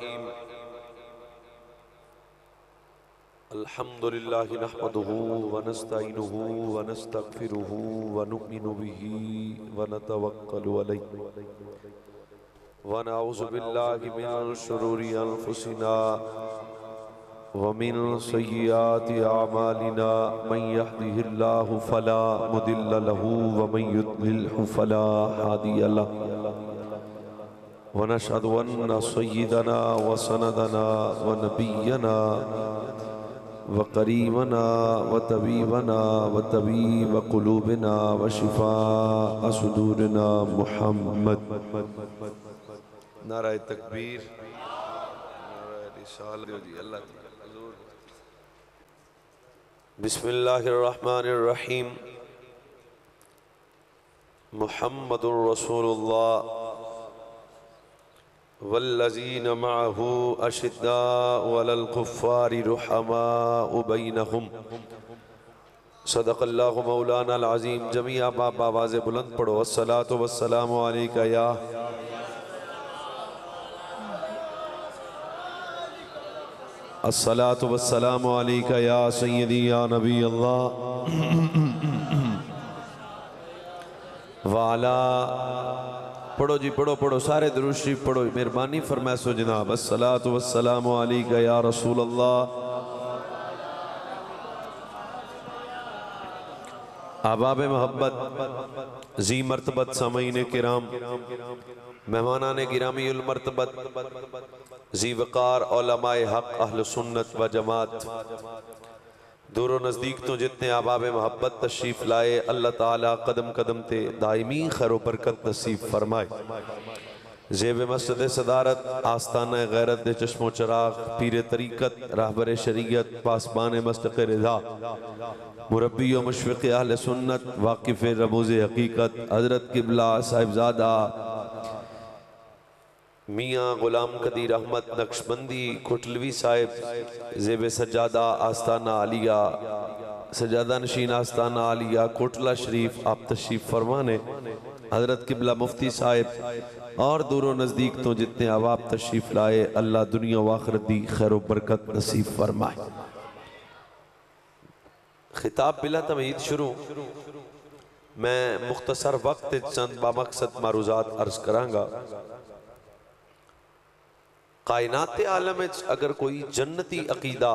रहीम। अल्हम्दुलिल्लाहि नहमदुहु व नस्तईनुहु व नस्तगफिरुहु व नुमिनु बिही व नतवक्कलु अलैहि व नऊज़ु बिल्लाहि मिन शुरूरि अनफुसिना व मिन सय्यिआति अमालिना मन यहदिहिल्लाहु फला मुदिल्ल लहु व मन युद्लिल्हु फला हादिय लहु व नशहदु अन्न सय्यिदना व सनदना व नबिय्यना व करीमना व तबीबना व तबीब क़ुलूबिना व शिफ़ा सुदूरिना मुहम्मद। नाराए तकबीर, नाराए रिसालत। अल्लाह बिस्मिल्लाहिर रहमानिर रहीम। मुहम्मदुर रसूलुल्लाह वल्लज़ीन मअहू अशिद्दाउ अलल कुफ़्फ़ारि रुहमाउ बैनहुम। सदक़ल्लाहु मौलाना अल अज़ीम। जमीआ बाप आवाज़ बुलंद पढ़ो, अस्सलातु वस्सलामु अलैका या अस्सलातु वस्सलामु अलैका या सय्यदी या नबी अल्लाह वाला। पढ़ो जी, पढ़ो पढ़ो, सारे दुरूद शरीफ पढ़ो। मेहरबानी फरमाए सो जनाब। अस्सलातु वस्सलामु अलैका या रसूल अल्लाह। अहबाब मोहब्बत, जी मर्तबत सामईन किराम, मेहमानान गिरामी उल मर्तबत, जी वक़ार उलमाए हक अहल सुन्नत व जमात, दूर नज़दीक तो जितने अहबाब मोहब्बत तशरीफ़ लाए, अल्लाह ताला कदम कदम ते दायमी खैर बरकत नसीब फरमाए। ज़ेब मस्जिद सदारत आस्ताना गैरत दे चश्मो चराग, पीर तरीक़त रहबर शरीयत पासबान मस्तक़ रिज़ा, मुरब्बी व मुशफ़िक़ अहल सुन्नत वाक़िफ़ रमूज़ हक़ीक़त हज़रत क़िबला साहिबज़ादा मियाँ गुलाम कदीर अहमद नक्शबंदी कुटलवी साहिब, ज़ेब सज्जादा आस्ताना आलिया, सज्जादा नशीन आस्ताना आलिया कोटला शरीफ आप तशरीफ़ फरमाने। हज़रत क़िबला मुफ्ती साहिब और दूर नज़दीक तो जितने अहबाब तशरीफ़ लाए, अल्लाह दुनिया व आखिरत दी खैर बरकत नसीब फरमाए। खिताब बिला तमहीद शुरू। मैं मुख्तसर वक्त चंद बामकसद मारूज़ात अर्ज़ करांगा। कायनात आलम अगर कोई जन्नती अकीदा,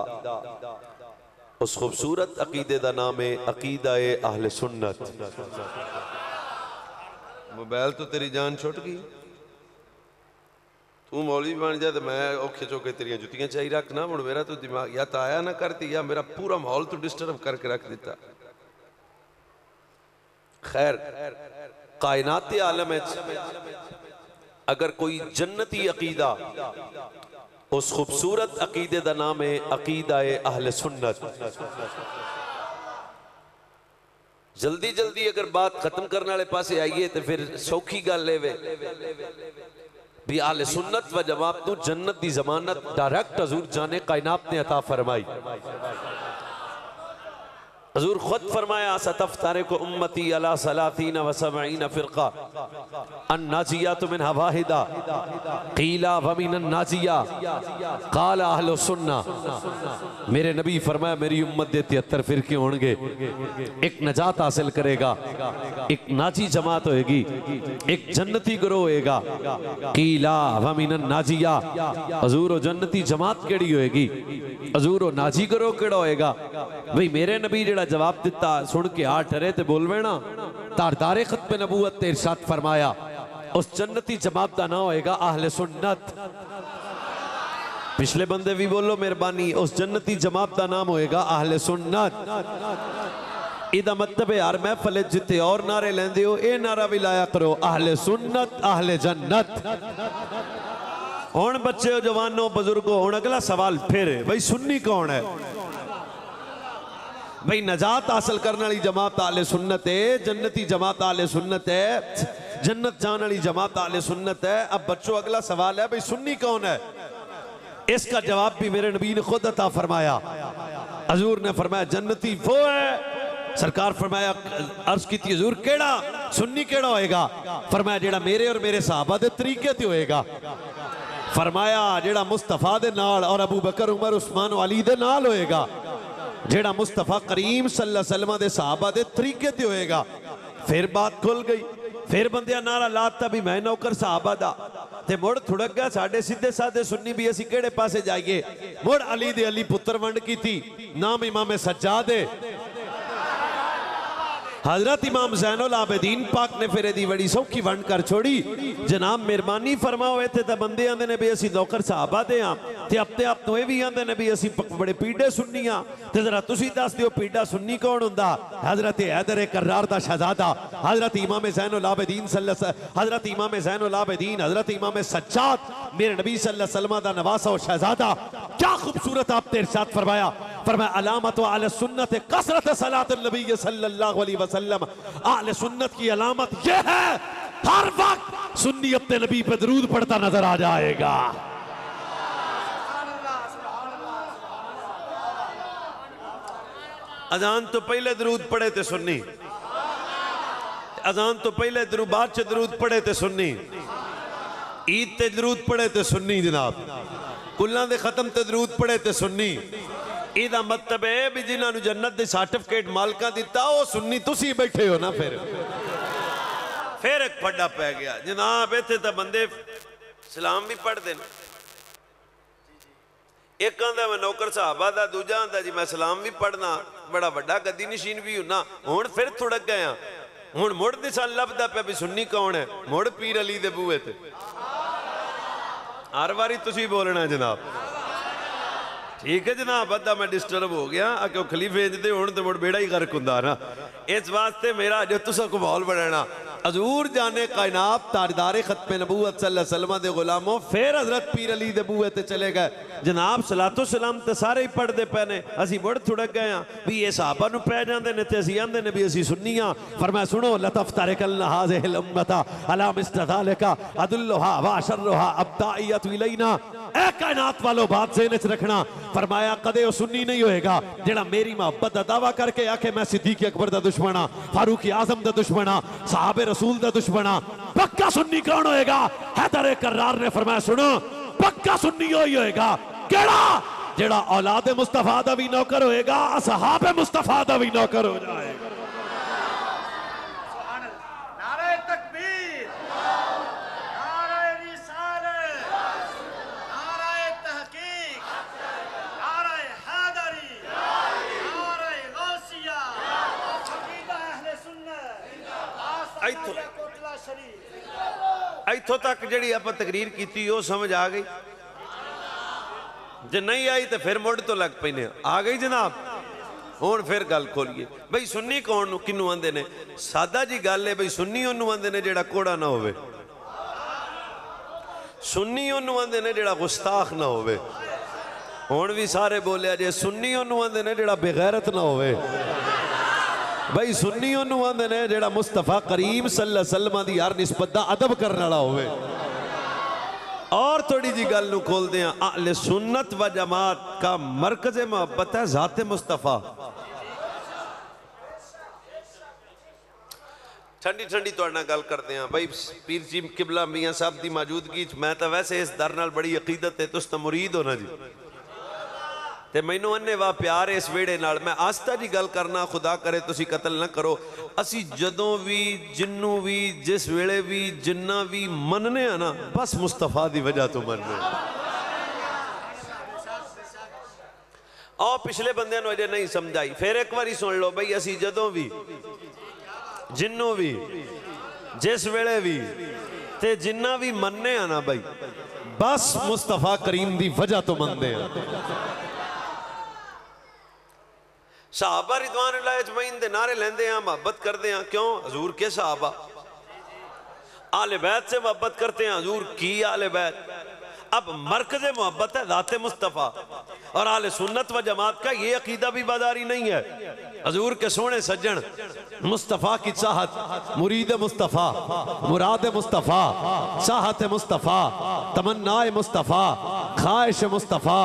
उस खूबसूरत अकीदे दा नाम है अकीदा ए अहले सुन्नत। मोबाइल तो तेरी जान छुट गई, तू मौलवी बन जा तो मैं औखे चौके तेरिया जुतियां चाही रखना। मुड़ मेरा तो दिमाग या तो आया ना करती या मेरा पूरा माहौल तो डिस्टर्ब करके रख दिता। खैर, कायनात आलम अगर कोई जन्नती अकीदा, उस खूबसूरत अकीदे का नाम है अकीदा ए अहले सुन्नत। जल्दी जल्दी अगर बात खत्म करने वाले पासे आइए तो फिर सौखी गल लेवे भी अहले सुन्नत व जमात नू जन्नत दी जमानत डायरेक्ट हजूर जाने कायनात ने अता फरमाई। हजूर खुद फरमाया सतफ्तारे को उम्मती अला सलातीन व सबईन फिरका अन्नाजियातु मिनहा वाहिदा क़ीला व मिनन नाजिया क़ाला अहलु सुन्ना। मेरे नबी फरमाया मेरी उम्मत दे 73 फिरके होंगे, एक नजात हासिल करेगा, एक नाजी जमात होएगी, एक जन्नती गिरोह होएगा। क़ीला व मिनन नाजिया, हजूर जन्नती जमात केड़ी होएगी, हजूर नाजी गिरोह केड़ा होएगा। भाई मेरे नबी जेड़ा जवाब दिता सुन के आ ठहरे ते बोलवे ना, तारदारे खत्म नबूवत ते इरशाद फरमाया उस जन्नती जमात का नाम होएगा अहले सुन्नत। पिछले बंदे भी बोलो मेहरबानी, उस जन्नती जमात का नाम होएगा अहले सुन्नत। इदा मतलब है यार महफल जिते और नारे लेंदे हो, ए नारा भी लाया करो अहले सुन्नत अहले जन्नत। हुण बच्चे हो, जवानों, बुजुर्गों, हुण अगला सवाल फिर है भाई सुन्नी कौन है? भाई नजात हासिल करने वाली जमात आले सुन्नत है, जन्नती जमात आले सुन्नत है, जन्नत जाने वाली जमात आले सुन्नत है। अब बच्चों अगला सवाल है भाई सुन्नी कौन है? इसका जवाब भी मेरे नबी ने खुद अता फरमाया। हजूर ने फरमाया जन्नती वो है। सरकार फरमाया अर्ज की थी हजूर केड़ा सुन्नी केड़ा होएगा? फरमाया जेड़ा मेरे और मेरे सहाबा दे तरीके ते होएगा। फरमाया जेड़ा मुस्तफा दे नाल और अबू बकर उमर उस्मान अली दे नाल होएगा, जेड़ा मुस्तफा करीम सल्लल्लाहु अलैहि वसल्लम दे सहाबा दे तरीके ते होएगा। फिर बात खुल गई, फिर बंदिया नारा लाता भी मैं नौकर सहाबा दा, ते मुड़ थुड़क गया साडे सीधे साधे सुन्नी भी असी केड़े पासे जाइए। मुड़ अली दे अली पुत्र वंड की थी, नाम इमाम सज्जाद है। हजरत इमाम ज़ैनुल आबिदीन पाक ने फिर एदी बड़ी सौखी वंड कर छोड़ी। जनाब मेहरबानी फरमाओ, इत्थे तां बंदे आंदे ने भी असी नौकर सहाबा दे हां, ते अपने आप तो ये भी आंदे ने भी असी बड़े पीड़े सुन्नी हां। ते जरा तुसी दस दिओ पीड़ा सुन्नी कौन हुंदा? हजरत हैदर कर्रार दा शहजादा, हजरत इमाम ज़ैनुल आबिदीन हजरत इमाम ज़ैनुल आबिदीन हजरत इमाम सज्जाद, मेरे नबी सल्लल्लाहु अलैहि वसल्लम दा नवासा और शहजादा। क्या खूबसूरत आपने इरशाद फरमाया, फरमाया अलामत अहले सुन्नत कसरत सलात नबी सल्लल्लाहु अलैहि वसल्लम। अहले सुन्नत की अलामत यह है हर वक्त सुन्नी अपने नबी पे दरूद पढ़ता नजर आ जाएगा। अजान तो पहले दरूद पढ़े थे सुन्नी, अजान तो पहले बाद च दरूद पढ़े थे सुन्नी, ईद ते दरूद पढ़े थे सुन्नी, जनाब कुल्लां दे खत्म ते दरूद पढ़े थे सुन्नी। इहदा मतलब है भी जिन्होंने जन्नत दे सर्टिफिकेट मालका दिता वो सुन्नी तुसी बैठे हो ना। फिर एक फड्डा पै गया जनाब, इत्थे तां बंदे सलाम भी पढ़ते हैं, एक आंदा मैं नौकर साहबा दा, दूजा आंदा जी मैं सलाम भी पढ़ना, बड़ा वड्डा गद्दी नशीन भी होना। हुण फिर थुड़क गए हैं, हुण मुड़ दी सन लभदा पे भी सुन्नी कौन है, मुड़ पीर अली दे बूहे ते। हर बारी तुसी बोलना जनाब, ठीक है जनाब, अद्धा मैं डिस्टर्ब हो गया क्यों खलीफे इंजदे होण ते मुड़ बेड़ा ही गर्क हुंदा ना। इस वास्ते मेरा जो तुसा को माहौल बनाना, हजूर जाने कायनात ताजदारे खत्मे नबूवत सल्लल्लाहु अलैहि वसल्लम दे गुलामों, फिर हजरत पीर अली दे बूहे ते चले गए जनाब। सलातो सलाम ते सारे ही पढ़ते पे ने, असी मुड़ थुड़क गए हैं भी ये साहबा नूं पै जांदे ने ते असी आंदे ने भी असी सुन्नी हां। फरमाया सुनो लतफ्तरिकन हाज़िहिल उम्मता अला मिस्ल ज़ालिका अदुल्लुहा व अशर्रुहा अब्दाइयतु इलैना। ए कायनात वालों बात ज़हन च रखना, फरमाया कदे वो सुन्नी नहीं होएगा जेड़ा मेरी मोहब्बत दा दावा करके आखे मैं सिद्दीक़ अकबर दा दुश्मन हां, फारूक आज़म दा दुश्मन हां, साहबे रसूल दा दुश्मन हां। पक्का सुन्नी कौन होएगा? हैदर कर्रार ने फरमाया सुनो पक्का सुन्नी ही होएगा केड़ा? जेड़ा औलाद मुस्तफा दा भी नौकर होएगा, असहाबे मुस्तफा दा भी नौकर हो जाएगा। नारे तकबीर, नारे रिसालत, नारे तहकीक, नारे हैदरी, नारे गौसिया, अकीदा अहले सुन्नत, आस्था कोटला शरीफ। इत्थों तक जिहड़ी आपां तकरीर कीती वो समझ आ गई? जे नहीं आई तो फिर मुड़ तो लग पैने। आ गई जनाब? हुण फिर गल खोलिए बई सुन्नी कौन किनू आंदे ने? सादा जी गल है बई सुन्नी ओनू आंदे ने जेड़ा कोड़ा ना होवे, सुन्नी ओनू आंदे ने जेड़ा गुस्ताख ना होवे। हुण भी सारे बोलिया जे सुन्नी ओनू आंदे ने जेड़ा बेगैरत ना होवे। भाई सुन्नी ओनू आंदे ने जेड़ा मुस्तफा करीम सल्लल्लाहु अलैहि वसल्लम दी हर निस्बत दा अदब करने वाला होवे। और थोड़ी जी गल नूं खोलते हैं, अहले सुन्नत व जमात का मरकज मोहब्बत है ज़ाते मुस्तफ़ा। ठंडी ठंडी तुहाडे नाल गल करते हैं भाई पीर जी किबला मियां साहब की मौजूदगी मैं तो वैसे इस दर नाल बड़ी अकीदत है, तुस तो मुरीद हो ना जी, ते मैनू अन्ने वाह प्यार इस वेड़े नाल। मैं आस्था जी गल करना, खुदा करे तुसी कतल ना करो। असी जदों भी जिन्नू भी जिस वेले भी जिन्ना भी मनने आ ना, बस मुस्तफा दी वजह तो मनने। आओ पिछले बंदे अजे नहीं समझाई, फिर एक बारी सुन लो भाई। असी जदों भी जिन्नू भी जिस वेले भी ते जिन्ना भी मनने आ ना भाई, बस मुस्तफा करीम दी वजह तो मनते हैं। सहाबा रिदवानुल्लाह अजमईन दे नारे लेंदे हैं, मोहब्बत करते हैं। क्यों? हजूर के सहाबा। आले बैत से मोहब्बत करते हैं, हजूर की आले बैत। अब मरकज मोहब्बत है ज़ाते मुस्तफ़ा, और आले सुन्नत व जमात का ये अकीदा भी बादारी नहीं है। हजूर के सोने सज्जन मुस्तफ़ा की चाहत, मुरीद मुस्तफ़ा, मुराद मुस्तफ़ा, चाहत मुस्तफ़ा, तमन्नाए मुस्तफ़ा, ख्वाहिश मुस्तफ़ा,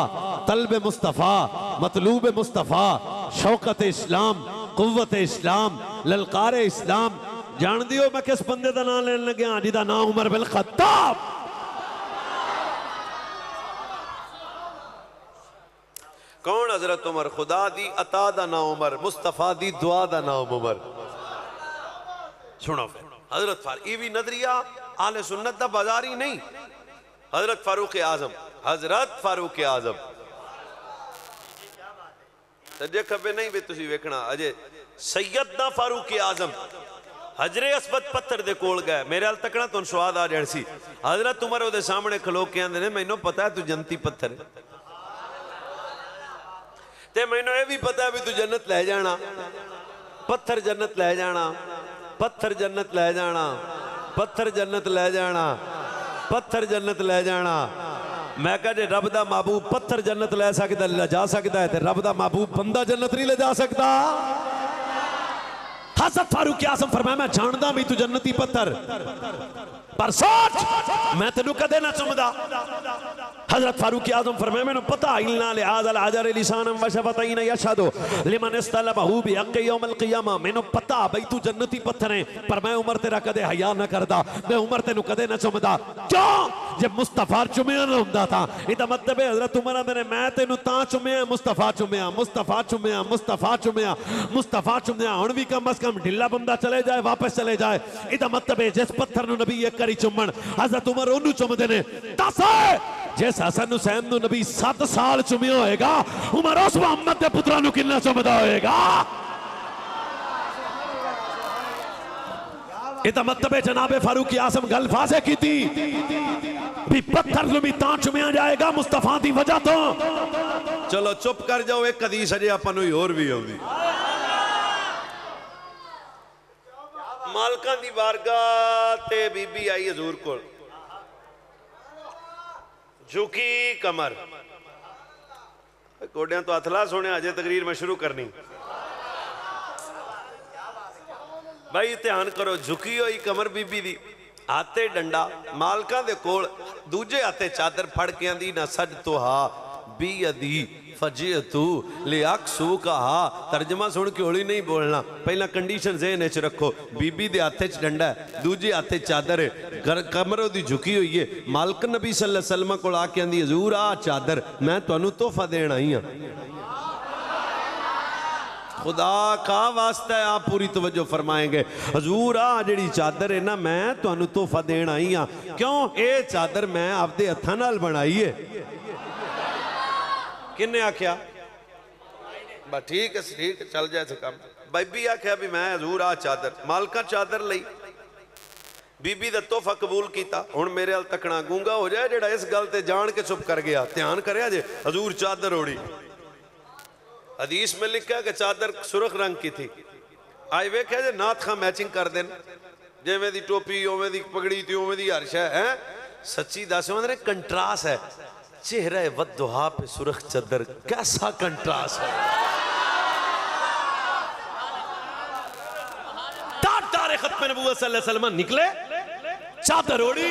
तलब मुस्तफ़ा, मतलूब मुस्तफ़ा, शौकत इस्लाम, कुव्वत इस्लाम, ललकार इस्लाम। जान दियो मैं किस बंदे का नाम लेने लगे? जिदा नाम उमर बिन खत्ताब। कौन? हजरत उमर। खुदा दी अता दा नाम उमर, मुस्तफा दी दुआ दा नाम उमर। सुनो हजरत फारूक, ये भी नजरिया आले सुन्नत दा बाजारी नहीं। हजरत फारूक आजम, हजरत फारूक आजम सज्जे खब्बे नहीं भी तुसी वेखना अजे सैयदना फारूक आजम हजरे असवद पत्थर दे कोल गए। मेरे हाल तकना तुम स्वाद आ जानी सी। हजरत उमर ओदे सामने खलो के आंदे ने मैनू पता है तू जन्नती पत्थर है ते मैनू ये भी पता है भी तू जन्नत ले जाना। पत्थर जन्नत ले जाना, पत्थर जन्नत ले जाना, पत्थर जन्नत ले जाना, पत्थर जन्नत ले जाना। मैं कहा जे रब दा महबूब पत्थर जन्नत ले सकता, ले जा सकता है, ते रब दा महबूब बंदा जन्नत नहीं ले जा सकता। हज़रत फारूक आज़म फरमाया मैं जानदा भी तू जन्नती पत्थर, पर सोच मैं तेनू कदे ना चुमदा। हज़रत फारूक आज़म फरमाया मैनू पता इन्ना लिहाज़ल अजर लिसानम व शफतैन यशहदु लिमन इस्तलबहु बिहक़्क़ि यौमिल क़ियामा। मैनू पता भाई तू जन्नती पत्थर है, पर मैं उमर तेरा कदे हया ना करदा, मैं उमर तेनू कदे ना चुमदा। क्यों? जब मुस्तफा चुमिया ना हुंदा था। इहदा मतलब है हज़रत उमर आंदे ने मैं तेनू तां चुमिया, मुस्तफा चुमिया, मुस्तफा चुमिया, मुस्तफा चुमिया, मुस्तफा चुमिया। हुण भी कम अज कम ढिला बंदा चले जाए वापस चले जाए। इहदा मतलब है जिस पत्थर नू नबी एक करी चुमन हज़रत उमर ओनू चुमदे ने। दस जिस हसन हुसैन नू नबी 7 साल चुमिया होएगा, उमर उस मोहम्मद दे पुत्रा नू किन्ना चुमदा होएगा। इहदा मतलब है जनाबे फारूक आज़म गल फाज़े कीती भी पत्थर नू भी तां चुमिया जाएगा मुस्तफा दी वजह तो। चलो चुप कर जाओ, एक हदीस अजे आपां नू होर भी आउंदी। मालकां दी बारगाह ते बीबी आई हजूर कोल, झुकी कमर, गोडियां तो हथ ला सोने, अजे तकरीर मैं शुरू करनी। भाई ध्यान करो, झुकी हुई कमर बीबी दी, हाथे डंडा, मालकां दे कोल, दूजे हाथे चादर फड़ के आंदी ना सज तो हा बी अदी फजियतु लिअक्सू कहा। तर्जमा सुन के होली नहीं बोलना, पहला कंडीशन ज़हन च रखो। बीबी दे हाथे च डंडा है, दूजे हाथे चादर है, कमर ओदी झुकी हुई है। मालक नबी सल्लल्लाहु अलैहि वसल्लम कोल आके आंदी हजूर आ चादर मैं तुहानू तोहफा देण आई हां, खुदा का वास्ता है आप पूरी तवज्जो फरमाएंगे। हजूर आ जिहड़ी चादर है ना मैं तुहानू तोहफा देण आई हां। क्यों? ये चादर मैं आपदे हत्थां नाल बनाई है। किन्ने आख्या? बस ठीक है, ठीक है, चल जाए काम। बीबी आख्या भी मैं हजूर आ चादर, मालका चादर लई, बीबी दा तोहफा कबूल किया। हुण मेरे हाल तकना गूंगा हो जाए जेड़ा इस गल ते जान के चुप कर गया। ध्यान करे जे हजूर चादर ओढ़ी। हदीस में लिखा है कि चादर सुरख रंग की थी। आज वेख्या जे नाथ खां मैचिंग कर देन, जिवें दी टोपी उवें दी पगड़ी ते उवें दी हर शै है। सच्ची दस उन्हें कंट्रास्ट है, चेहरा वद्दुहा पे सुरख चादर, कैसा कंट्रास्ट है। तारे खत्म नबूवत सल्लल्लाहु अलैहि वसल्लम निकले, चादर ओढ़ी,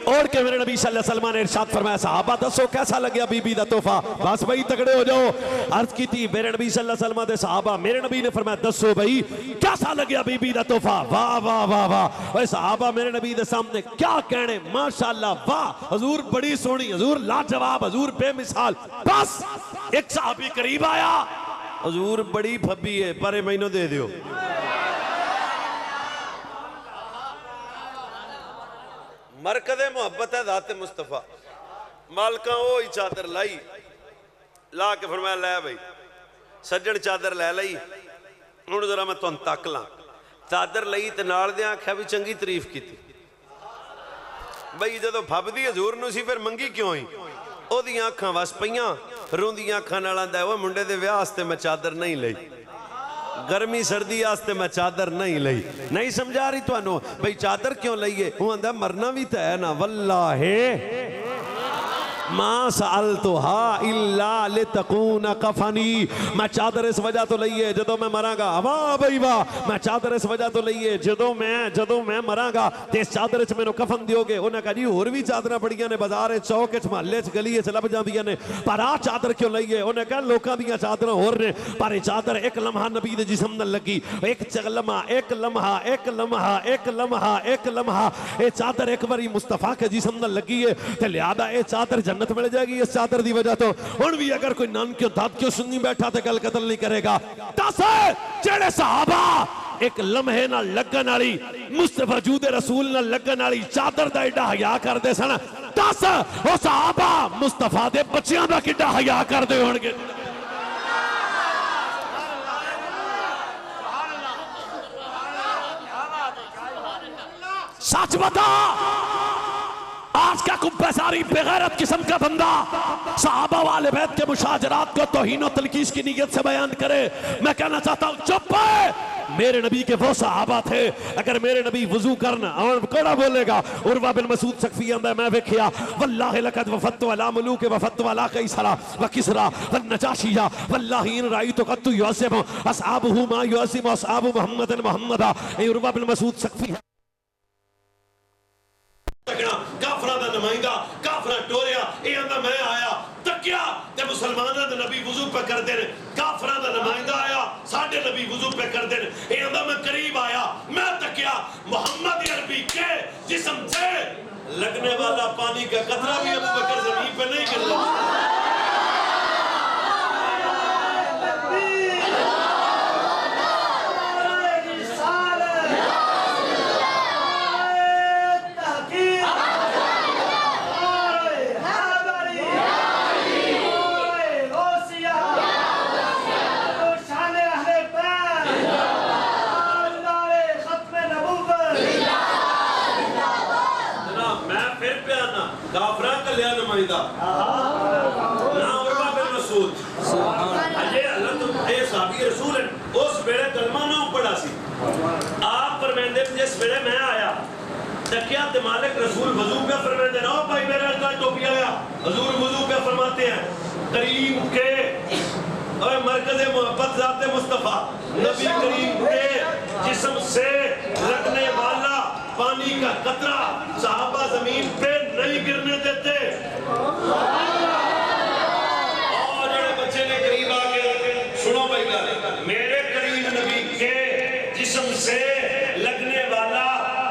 ओढ़ के मेरे नबी सल्लल्लाहु अलैहि वसल्लम ने इरशाद फरमाया साहबा दसो कैसा लगे बीबी दा तोहफा। बस भाई तगड़े हो जाओ। अर्ज की थी मेरे नबी सल्लल्लाहु अलैहि वसल्लम दे साहबा, मेरे नबी ने फरमाया दसो भाई कैसा लगे बीबी दा तोहफा। वाह वाह वाह वाह। ओए साहबा मेरे नबी दे सामने क्या कहने, माशाअल्लाह, वाह हजूर बड़ी सोहनी, हजूर लाजवाब, हजूर बेमिसाल। बस एक साहबी करीब आया, हजूर बड़ी फब्बी है पर मैनू दे दियो। मरकज़े मोहब्बत है दाते मुस्तफा। मालका वो ही चादर लाई, ला के फरमाया लै भाई सज्जन चादर लै लई, हुण जरा मैं तुहानू तक ला। चादर लई ते नाल दे आख्या भी चंगी तारीफ की बई जदों फबदी हजूर नूं सी फिर मंगी क्यों ही। ओदियां अखां वस पईयां, रोंदियां अखां नाल आंदा ओए मुंडे दे विआह वास्ते मैं चादर नहीं लई, गर्मी सर्दी आस्ते मैं चादर नहीं लई। नहीं समझा रही तुहानू भाई चादर क्यों लईए। वो आंदा मरना भी तो है ना, वल्लाहे मां सअलतुहा इल्ला लितकून कफनी। मैं चादर इस वजह तो लईए जदों मैं मरांगा। वाह भाई वाह। मैं चादर इस वजह तो लईए जदों मैं मरांगा ते इस चादर च मैनू कफन दियोगे। उन्हें कहा जी होर भी चादरां बड़ियां ने, बाजार चौक च महल्ले च गली च लभ जांदियां ने, पर आ चादर क्यों लईए। उन्हें कहा लोकां दियां चादरां होर ने, पर चादर एक लम्हा नबी दे जिस्म नाल लगी। एक लम्हा एक लम्हा एक लम्हा एक लम्हा एक लम्हा, ये चादर एक बारी मुस्तफा के जिस्म नाल लगी है ते लिहाजा ये चादर जन्नत मिल जाएगी इस चादर की वजह तो। हुण भी अगर कोई नानकियों दादकियों सुन्नी बैठा तो गल कतल नहीं करेगा। दस जेड़े सहाबा एक लम्हे नाल लगन वाली मुस्तफा जूदे रसूल नाल लगन वाली चादर दा एडा हया करदे सन, दस ओ सहाबा मुस्तफा दे बच्चियां दा किड्डा हया करदे होणगे। सच बता, आज का कुब्बेसारी बेगैरत किस्म का बंदा सहाबा वाले बैत के मुशाजरात को तौहीन और तनकीस की नीयत से बयान करे। मैं कहना चाहता हूं चुप है। मेरे नबी के वो सहाबा थे, अगर मेरे नबी वजू करना और कोड़ा बोलेगा। उर्वा बिन मसूद सकफी आंदा मैं वेखिया वल्लाहि लकद वफत्तु अला मुलूक वफत्तु अला कैसरा व किसरा व नजाशिया वल्लाहि इन राइतु कत्तु युअज़िमु असहाबुहु मा युअज़िमु असहाबु मुहम्मदन मुहम्मदा। ए उर्वा बिन मसूद सकफी काफरा दा नुमाइंदा काफरा टोरिया ये आंदा मैं आया तकिया ते मुसलमानां दे नबी वुजू पे करदे ने। काफरा दा नुमाइंदा आया साडे नबी वुजू पे करदे ने। ये आंदा मैं करीब आया मैं तकिया मोहम्मद अरबी के जिस्म से लगने वाला पानी का कतरा भी अबू बकर जमीन पे नहीं गिरता। जिस वेले मैं आया तकिया ते मालिक रसूल वजू पे फरमाते हैं। ओ भाई मेरा अल्लाह टोपी आया हुजूर वजू पे फरमाते हैं करीम के और मरकज़े मोहब्बत ज़ाते मुस्तफ़ा नबी करीम के जिस्म से लगने वाला पानी का कतरा सहाबा जमीन पे नहीं गिरने देते। और जड़े बच्चे ने करीब आके सुनो भाई गल मेरे करीम नबी के जिस्म से लगने वाला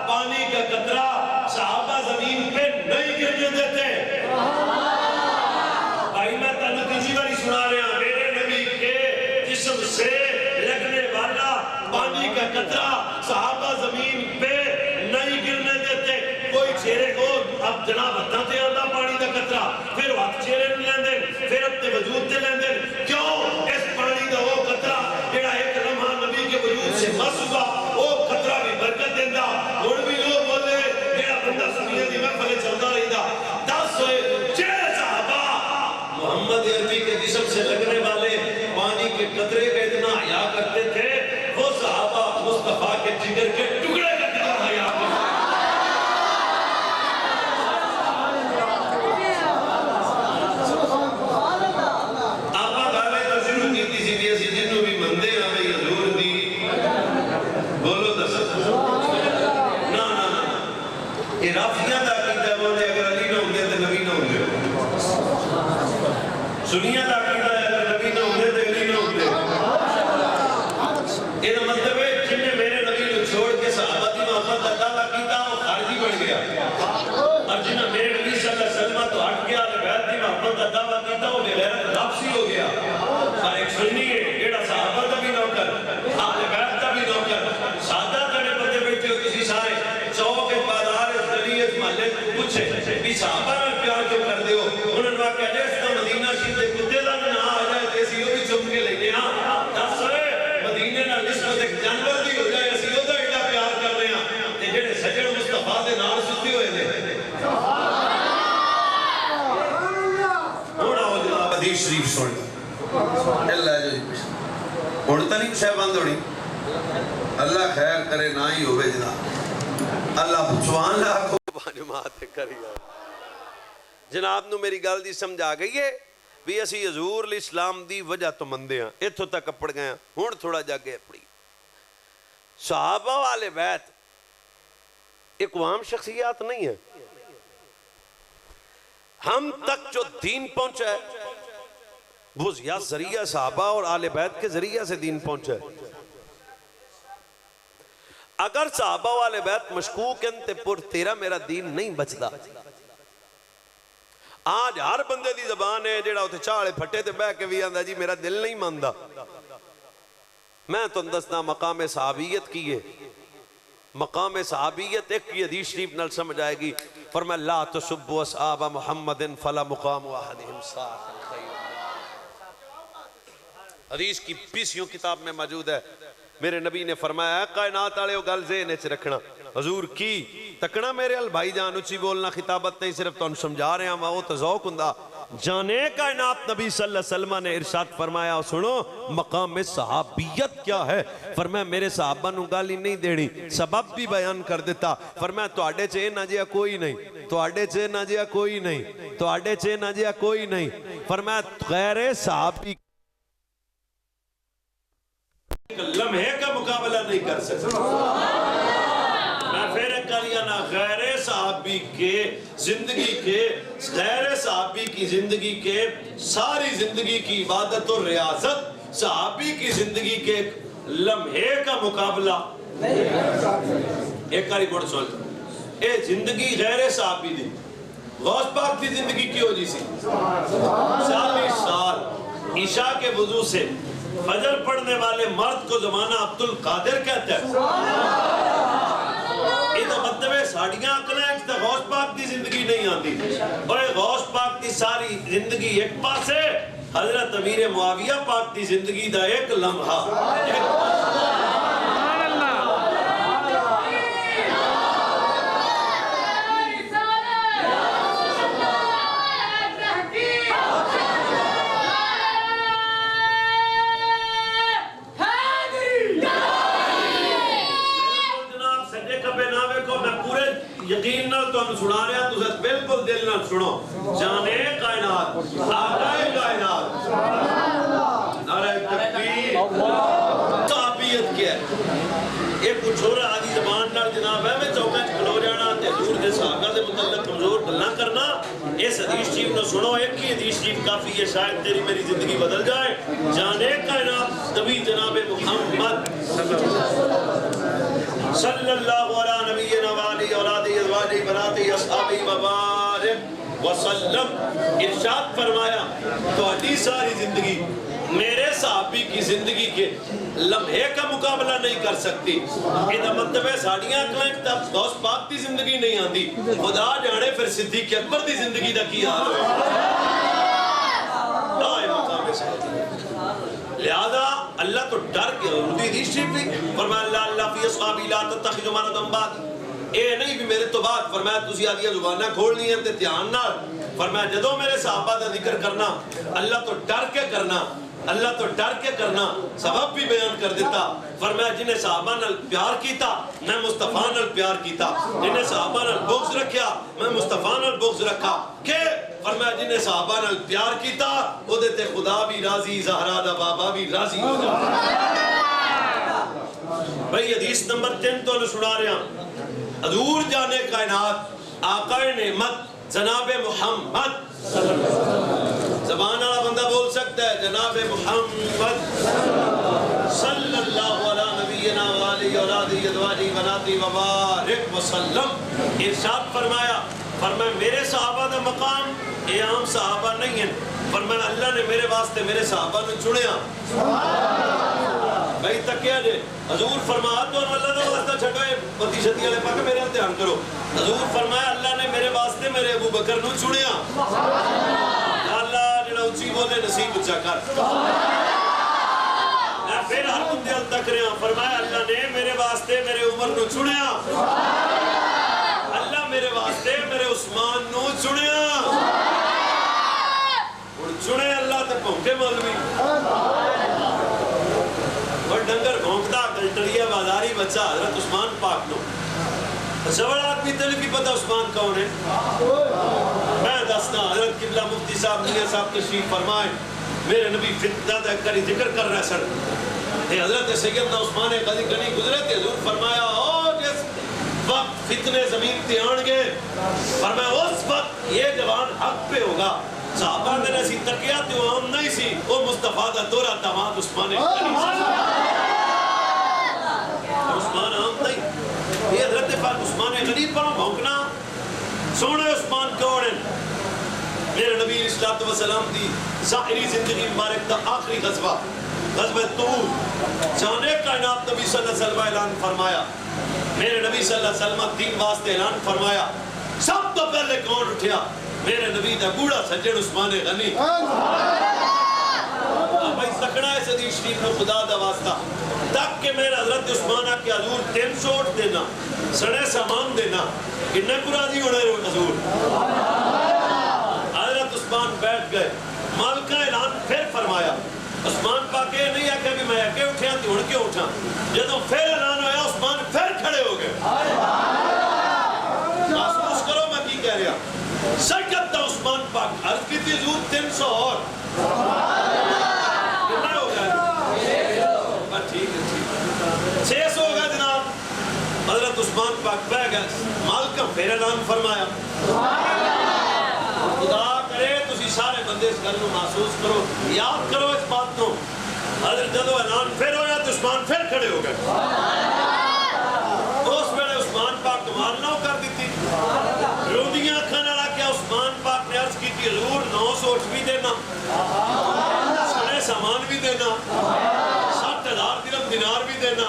पानी का कतरा सहाबा जमीन पे नहीं गिरने देते। भाई मैं तन्नू तीसरी बारी सुना रहा मेरे नबी के जिस्म से लगने वाला पानी का कतरा सहाबा जमीन पे नहीं गिरने देते। कोई चेहरे को अब जनाब हत्थां ते आंदा पानी का कतरा फिर हत्थ चेहरे नूं लैंदे फिर अपने वजूद ते लैंदे। क्यों इस पानी का वो कतरा जेड़ा एक लम्हा नबी के वजूद से मस हुआ वो कतरा भी बरकत देंदा। हुण भी लोग बोले जेड़ा बंदा सुनिया दी महफिल चलदा रहिंदा दस होए जेड़े सहाबा मोहम्मद अरबी के जिस्म से लगने वाले पानी के कतरे का इतना हया करते थे वो सहाबा मुस्तफा के जिगर के टुकड़े का कितना हया करते। आपा गाले तो शुरू की सी भी असि जिन्नू भी मंदे आ भाई हजूर दी बोलो दस ना ना ना ये राफिया दा कीदा बोले अगर अली ना होंदे ते नबी ना होंदे। सुनिया दा कीदा अगर नबी ना होंदे ते अली ना होंदे। ਇਹਦਾ मतलब है जिन्ने मेरे नबी को छोड़ के सहाबा की मोहब्बत का दावा किया वो खारजी बन गया और जिन्ने मेरे नबी सल्लल्लाहु अलैहि वसल्लम तो हट गया बैत की मोहब्बत का दावा किया वो बेगैरत वापसी हो गया। और एक सुन्नी है जेड़ा सहाबा का भी नौकर आले बैत का भी नौकर सादा जड़े बंदे बैठे हो किसी सारे चौक बाजार गलीत महल्ले पूछे भी सहाबा नाल प्यार क्यों करदे हो उन्होंने वाकया जिस दा मदीना शरीफ दे कुत्ते दा ना आ जाए ते असीं ओ भी चुम के लेने हां दस मदीने नाल निस्बत एक जानवर दी हो जाए असीं ओदा एडा प्यार कर रहे हां ते जेड़े सज्जण मुस्तफा दे नाल सुते होए ने। हुण आओ जनाब हदीस शरीफ सुन अल्लाह जो हुण तां नहीं शय बंद होनी अल्लाह खैर करे ना ही होवे जनाब अल्लाह सुभान अल्लाह जमात करिया। जनाब नूं मेरी गल दी समझ आ गई है भी असी हजूर इस्लाम दी वजह तो मंदे हाँ इत्थों तक अपड़ गए हुण थोड़ा जागे अपनी सहाबा वाले बैत एक आम शख्सियात नहीं है। हम तक जो दीन पहुंचा है वो या जरिया सहाबा और आले बैत के जरिया से दीन पहुंचा है। अगर सहाबा वाले बैत मशकूक हैं ते पुर तेरा मेरा दीन नहीं बचता। आज हर बंदे दी जबान है जेड़ा उत्थे चाह वाले फट्टे ते बह के भी आंदा जी मेरा दिल नहीं मानदा। मैं तुम दसना मकाम सहाबियत की है। मकाम सहाबियत एक ही हदीस शरीफ नाल समझ आएगी। फरमाया ला तसुब्बु असहाब मुहम्मदिन फला मुकाम अहदिहिम साफिल खैर। हदीस की 20 किताब में मौजूद है। मेरे नबी ने फरमाया कायनात वाले गल ज़हन च रखना। हजूर की तकना मेरे अल भाई जान उची बोलना खिताबत नहीं सिर्फ तुहानू समझा रहा वा वो तो ज़ौक हुंदा। जाने कायनात नबी सल्लल्लाहु अलैहि वसल्लम ने इरशाद फरमाया सुनो मकाम सहाबियत क्या है। फरमाया मेरे सहाबा नू गाली नहीं देनी सबब भी बयान कर दिता। फरमाया तुहाडे च इन्ना जिहा कोई नहीं, तुहाडे च इन्ना जिहा कोई नहीं, तुहाडे च इन्ना जिहा कोई नहीं। फरमाया गैर सहाबी लम्हे का मुकाबला नहीं कर सकता। मैं फिर ना गैर सहाबी के जिंदगी के गैर सहाबी की जिंदगी के सारी जिंदगी की इबादत और रियाजत सहाबी की जिंदगी के लम्हे का मुकाबला एक कारी बोल सुन ए जिंदगी गैर सहाबी दी गौस पाक की जिंदगी की हो जी सी 40 साल ईशा के वजू से फजर पढ़ने वाले मर्द को जमाना अब्दुल कादिर कहता है। इहदा मतलब है साड़ियां अकलां च गौस पाक की जिंदगी नहीं आती। और गौस पाक की सारी जिंदगी एक पासे हजरत अमीर मुआविया पाक की जिंदगी दा एक लम्हा यकीन ना तुहानू सुना रहा तुम बिल्कुल दिल ना सुनो। जाने कायनात आकाए कायनात नारे तकबीर ताबीयत क्या है एक छोरा आदि जबान नाल जनाब है मैं चौके च खलो जाना ते हजूर दे सहाबा दे मुतल्लिक कमजोर गल्लां करना। इस हदीस शरीफ नु सुनो एक ही हदीस शरीफ काफी है शायद तेरी मेरी जिंदगी बदल जाए। जाने कायनात नबी जनाब मुहम्मद सल्लल्लाहु अला नबिय्यिना व आलिहि औलादि अज़वाजि बनाति असहाबी वबारिक वसल्लम इरशाद फरमाया तो सारी जिंदगी मेरे सहाबी की जिंदगी के लम्हे का मुकाबला नहीं कर सकती। इहदा मतलब है साड़ियां अकलां तब गौस पाक की जिंदगी नहीं आती। खुदा जाने फिर सिद्दीक अकबर की जिंदगी का की हाल लिहाजा अल्लाह तो डर ए नहीं भी मेरे तो बाद फरमाया तुसी आदियां जुबानां खोलनी ते ध्यान नाल फरमाया जदों मेरे सहाबा दा जिक्र करना अल्लाह तो डर के करना, अल्लाह तो डर के करना सबब भी बयान कर दिता। फरमाया जिन्हें सहाबा नाल प्यार कीता मैं मुस्तफा नाल प्यार कीता, जिन्हें सहाबा नाल बुग़्ज़ रखा मैं मुस्तफा नाल बुग़्ज़ रखा के फरमाया जिन्हें सहाबा नाल प्यार कीता ओदे ते खुदा भी राजी ज़हरा दा बाबा भी राजी हो जाए। भाई हदीस नंबर 3 तो सुना रहा हजूर जाने कायनात आकाए नेमत जनाबे मुहम्मद ज़बान वाला बंदा बोल सकता है जनाबे मुहम्मद सल्लल्लाहु अला नबिय्यिना व आलिहि औलादि अज़वाजि बनाति व बारिक वसल्लम इरशाद फरमाया मेरे सहाबा दा मकाम ये आम सहाबा नहीं है। फरमाया अल्लाह ने मेरे वास्ते मेरे सहाबा ने चुनिया। भाई तकिया जे हजूर फरमाया तो अल्लाह दा वास्ता छड्डो पति शती वाले पाक मेरे ध्यान करो। हजूर फरमाया अल्लाह ने मेरे वास्ते मेरे अबू बकर नु चुनिया। अल्लाह जेड़ा उच्ची बोले नसीब उच्चा कर। मैं फिर हर बंदे तक रहा फरमाया अल्लाह ने मेरे वास्ते मेरे उमर नु चुनिया। अल्लाह मेरे वास्ते मेरे उस्मान नु चुनिया। हुण चुने अल्लाह ते भौंके मौलवी और डंगर भौंकता गलटड़िया बाजारी बच्चा हजरत उस्मान पाक नो जबड़ आदमी दिल की पता उस्मान कौन है। मैं दसना हजरत किबला मुफ्ती साहब मियां साहब तशरीफ फरमाए मेरे नबी फितना दा करी जिक्र कर रहे सर हजरत सैयदना उस्मान गनी गनी गुजरे थे हजूर फरमाया ओ जिस वक्त फितने जमीन पे आएंगे फरमाया उस वक्त ये जवान हक पे होगा। साहबा ने ऐसी तकिया तो आम नहीं सी वो मुस्तफा दा दोहरा दामाद उस्मान गनी उस्मान आम नहीं ये हजरत पाक उस्मान गनी पर भौंकना सोने उस्मान कौन है मेरे नबी अलैहिस्सलातु वस्सलाम दी ज़ाहिरी जिंदगी मुबारक दा आखिरी गज़वा गज़वा तूर जाने कायनात नबी सल्लल्लाहु अलैहि वसल्लम ऐलान फरमाया। मेरे नबी सल्लल्लाहु अलैहि वसल्लम दीन वास्ते ऐलान फरमाया। सब तो पहले कौन उठा? मेरे नबी दा बूढ़ा सज्जन उस्मान गनी। भाई सकड़ा है सदी शरीफ में खुदा दा वास्ता तक के मेरे हजरत उस्मान के हजूर 300 उठ देना सड़े सामान देना किन्ने को राजी होने हजूर। हजरत उस्मान बैठ गए। मालिक का ऐलान फिर फरमाया। उस्मान पाक ये नहीं आके भी मैं अगे उठा तो हुण क्यों उठा। जदों फिर ऐलान होया उस्मान फिर खड़े हो गए। महसूस करो मैं की कह रहा। सकत उस्मान पाक अर्ज की थी हजूर 300 और कितना हो गया? ठीक है 600 हो गया जनाब। हजरत उस्मान पाक बह गए। मालिक का फिर ऐलान फरमाया। खुदा करे तुसी सारे बंदे इस गल को महसूस करो याद करो इस बात को। हजरत जदों ऐलान फिर होया तो उस्मान फिर खड़े हो गए। उस वेले उस्मान पाक कमाल ना कर दी। रोंदियां अखां नाल क्या उस्मान पाक ने अर्ज की हजूर 900 उठ भी देना सारे सामान भी देना 60,000 दिरहम दिनार भी देना।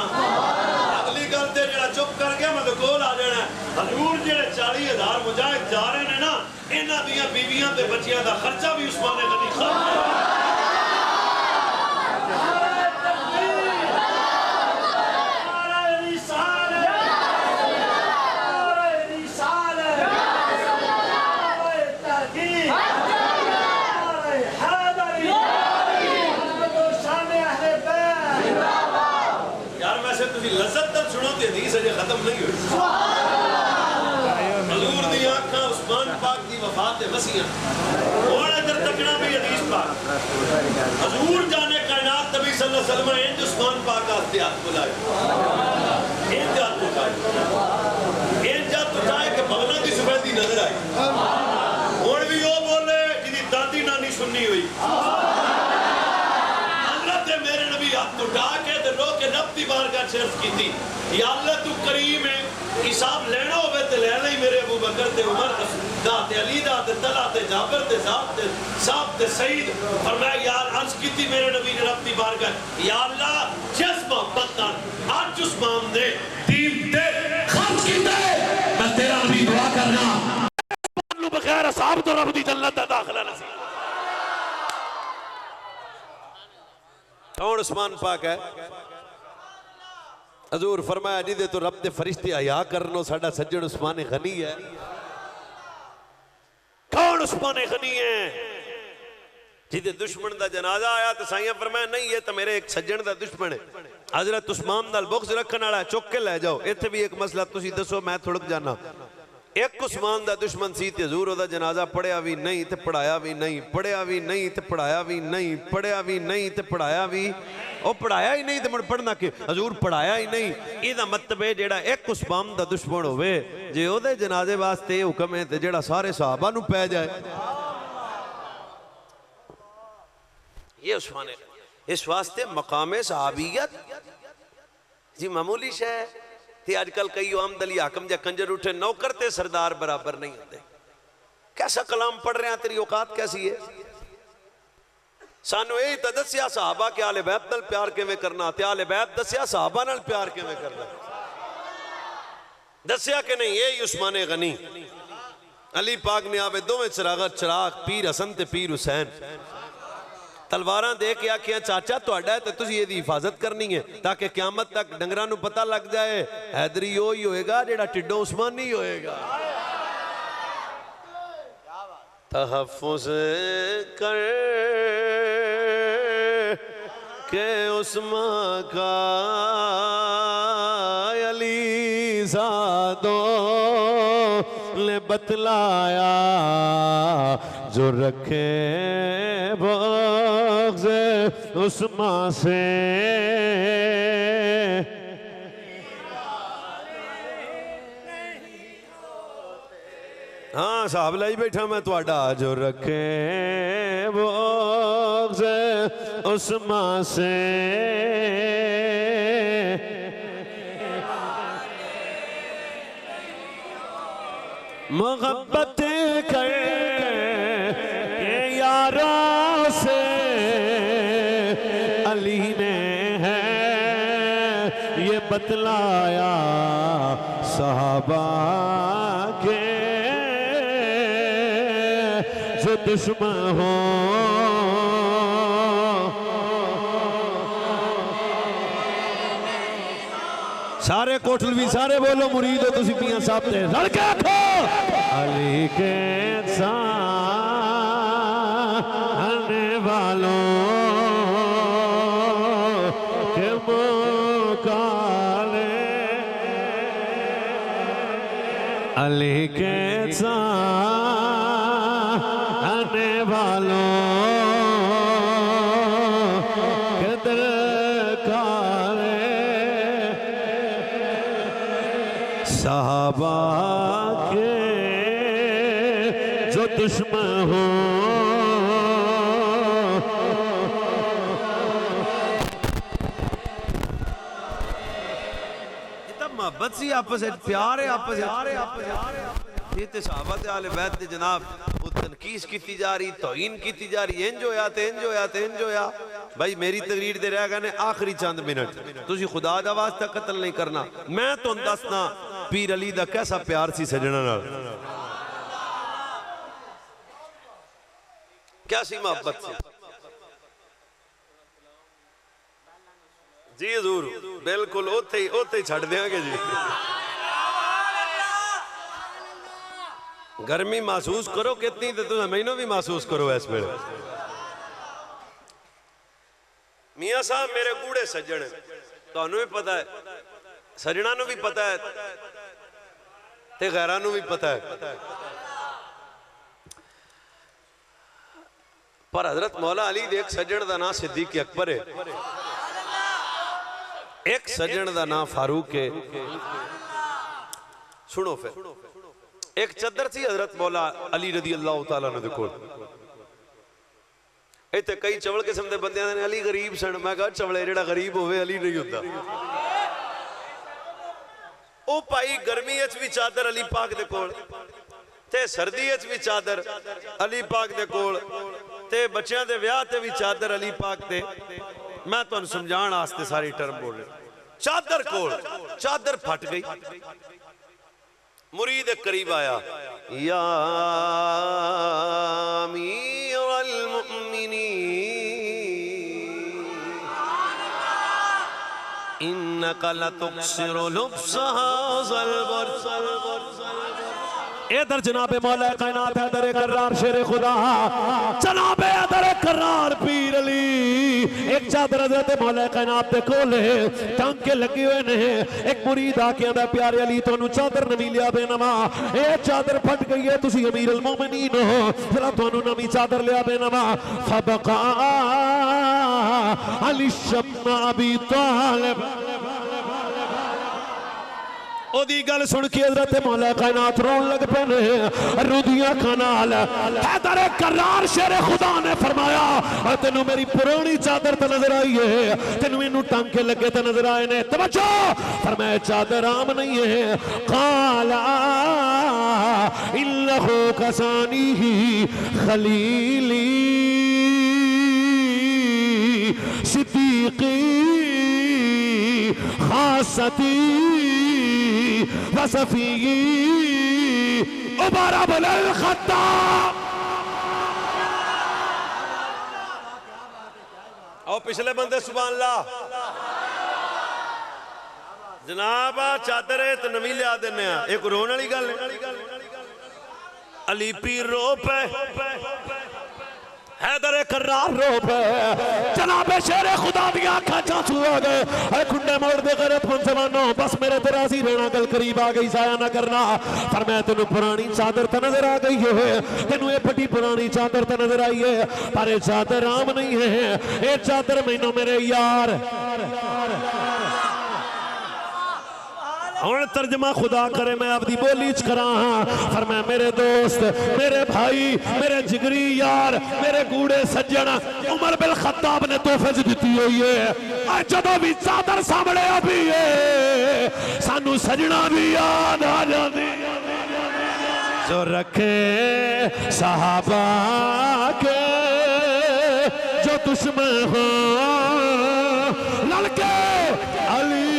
अगली गल ते जेड़ा चुप कर गया मैं तो कोल आ जाना। हजूर जेड़े 40,000 मुजाहिद जा रहे ने ना इन्हां दियां बीवियां ते बच्चियां दा खर्चा भी उस्मान गनी खर्च खत्म नहीं हुई। हजूर दी आंखां उस्मान पाक दी वफात दे वसियां और इधर तकना भी हदीस पाक। हजूर जाने कायनात नबी सल्लल्लाहु अलैहि वसल्लम इंज उस्मान पाक आस्ते हाथ बुलाए इंज हाथ उठाए इंज हाथ उठाए कि बगलों की सफेदी नजर आई। हुण भी वो बोले जिहदी दादी नानी सुननी हुई। हजरत मेरे नबी हाथ उठा के ते रो के रब दी बारगाह च अर्ज़ कीती या अल्लाह तू करीम है हिसाब लेना होवे ते लेना ही मेरे अबू बकर ते उमर दा ते अली दा ते तला ते जाबर ते साहब ते सईद। फरमाया यार अर्ज कीती मेरे नबी ने रब दी बारगाह या अल्लाह जिस मोहब्बत नाल आज उस्मान ने दीन ते खर्च कीते मैं तेरा नबी दुआ करना नु बगैर असहाब तो रब दी जन्नत दा दाखला नसीब। कौन उस्मान पाक है? हजूर फरमाया जिदे तो रब दे फरिश्ते हया करनो साडा सज्जन उस्मान गनी है। कौन उस्मान गनी है? जिदे दुश्मन दा जनाजा आया तो साईं फरमाया नहीं ये तो मेरे एक सज्जन दा दुश्मन है। हजरत उस्मान नाल बुग़्ज़ रखने वाला चुक के ले जाओ। इत्थे भी एक मसला तुसी दसो मैं थोड़क जाना। एक उस्मान दा दुश्मन सी ते हजूर ओदा जनाजा पढ़िया भी नहीं ते पढ़ाया भी नहीं पढ़िया भी नहीं ते पढ़ाया भी नहीं पढ़िया भी नहीं ते पढ़ाया भी ਉਹ ਪੜਾਇਆ ਹੀ ਨਹੀਂ ਤੇ ਮੁੜ ਪੜਨਾ ਕਿ ਹਜ਼ੂਰ ਪੜਾਇਆ ਹੀ ਨਹੀਂ। ਇਹਦਾ ਮਤਲਬ ਹੈ ਜਿਹੜਾ ਇੱਕ ਉਸਮਾਨ ਦਾ ਦੁਸ਼ਮਣ ਹੋਵੇ ਜੇ ਉਹਦੇ ਜਨਾਜ਼ੇ ਵਾਸਤੇ ਇਹ ਹੁਕਮ ਹੈ ਤੇ ਜਿਹੜਾ ਸਾਰੇ ਸਹਾਬਾ ਨੂੰ ਪੈ ਜਾਏ ਇਹ ਉਸਮਾਨ ਹੈ। ਇਸ ਵਾਸਤੇ ਮਕਾਮ ਸਹਾਬੀਅत जी मामूली शय ते आजकल कई आमदली हाकम या कंजर उठे नौकर ते सरदार बराबर नहीं होते। कैसा कलाम पढ़ रहे हैं तेरी औकात कैसी है? सानू यही तो दसिया सहाबा के आले बैत नाल प्यार किवें करना ते आले बैत दसिया सहाबा नाल प्यार किवें करना दसिया कि नहीं। यही उस्मान गनी अली पाक ने आवे दोवें चिराग पीर हसन ते पीर हुसैन तलवारां दे के आखियां चाचा तुहाडा ते तुसीं इहदी हिफाजत करनी है ताकि क़यामत तक डंगरां नूं पता लग जाए हैदरी ओही होएगा जेड़ा टिड्डों उस्मानी होएगा। तहफ़्फ़ुज़ कर के उस्मान का अली ज़ादों ने बतलाया जो रखे बग़्ज़ उस्मान से हाँ साहब लाई बैठा मैं तुहाडा जो रखे बग़्ज़ उस्मान से मोहब्बत कर बतलाया सहाबा के जो दुश्मन हो सारे कोठलवी सारे बोलो मुरीद हो तुसी मियां साहब ते लड़के आखो अली के आने वालों के मुकाले अली के आने वालों के दरकारे सहाबा के जो दुश्मन हो मोहब्बत सी आपस प्यार है आपस ये ते सहाबा ते आले बैत ते जनाब वो तनकीस की जा रही तौहीन की जा रही इंज होया ते इंज होया ते इंज होया भाई मेरी तकरीर दे रह गए आखिरी चंद मिनट तुसी खुदा दा वास्ता कत्ल नहीं करना मैं तुहानू दसना पीर अली दा कैसा प्यार सी सजना नाल क्या सी मोहब्बत सी जी हजूर बिल्कुल ओथे ही छड़ देंगे जी गर्मी महसूस करो कितनी तो तुम मैनू भी महसूस करो इस वेले मियां साहब मेरे कूड़े सज्जन तुहानू भी पता है सजना नू भी पता है ते गैरां नू भी पता है पर हजरत मौला अली दे एक सज्जन दा नाम सिद्दीक अकबर है एक सज्जन दा नाम फारूक है सुनो फिर एक चदर सी हजरत मौला अली रदी अल्लाह तआला ने देखो इत्थे कई चवल किस्म के बंदे ने अली गरीब सन मैं कहा चवले जेड़ा गरीब होवे अली नहीं होता ओ भाई गर्मी भी चादर अली पाक दे कोल ते सर्दी भी चादर अली पाक दे कोल ते बच्चों के ब्याह ते भी चादर अली पाक ते मैं तुहानू समझाने वास्ते सारी टर्म बोल रहा चादर कोल चादर फट गई मुरीद करीब आया या अमीरुल मुमिनीन इन्नका लतुक्सिरु लुब्सहा ज़लबर इधर जनाबे मौला कायनात हैदर कर्रार शेर खुदा जनाबे हैदर कर्रार पीर अली एक चादर हजरत मौला कायनात दे कोल टांके लगे हुए ने एक मुरीद आके आंदा प्यारे अली तोनू चादर नवी लिया बेनवा ए चादर फट गई है तुसी अमीर अल मोमिनीन हो जरा तोनू नवी चादर लिया बेनवा फबका अली शब्न अबी तालिब ओदी गल सुन के हजरत मौला कायनात रोन लग पे ने रुदियां कनाल हैदर कर्रार शेर खुदा ने फरमाया तेनू मेरी पुरानी चादर तो नजर आई है तेनू इनू टांके लगे तो नजर आए ने तवज्जो फरमाया चादर आम नहीं है काला इल्लहु कसानीही खलीली सिद्दीकी खासती वसफी उबारा बलल खत्ताब और पिछले बंदे सुभान अल्लाह जनाब चादर तो नवी लिया देने एक रोन वाली गल अली पीर रो पे हैदर कर्रार रो पे जनाबे शेर खुदा दी आंखां चांसू आ गए ऐ खुंडे मोड़ दे गैरत मुंजवानो बस मेरे ते राजी रहना गल करीब आ गई जाया ना करना पर मैं तेनू पुरानी चादर तो नजर आ गई है तेनू ये बड़ी पुरानी चादर तो नजर आई है पर ये चादर आम नहीं है ये चादर मैनू मेरे यार हुण तर्जमा खुदा करे मैं अपनी बोली च करा पर मैं मेरे दोस्त मेरे भाई मेरे जिगरी यार मेरे कूड़े सज्जन उमर बिन खत्ताब ने तोहफे च दी हुई है जदों भी चादर सामने आती है सानू सजना भी याद आ जाती जो रखे सहाबा के जो दुश्मन हो लड़के अली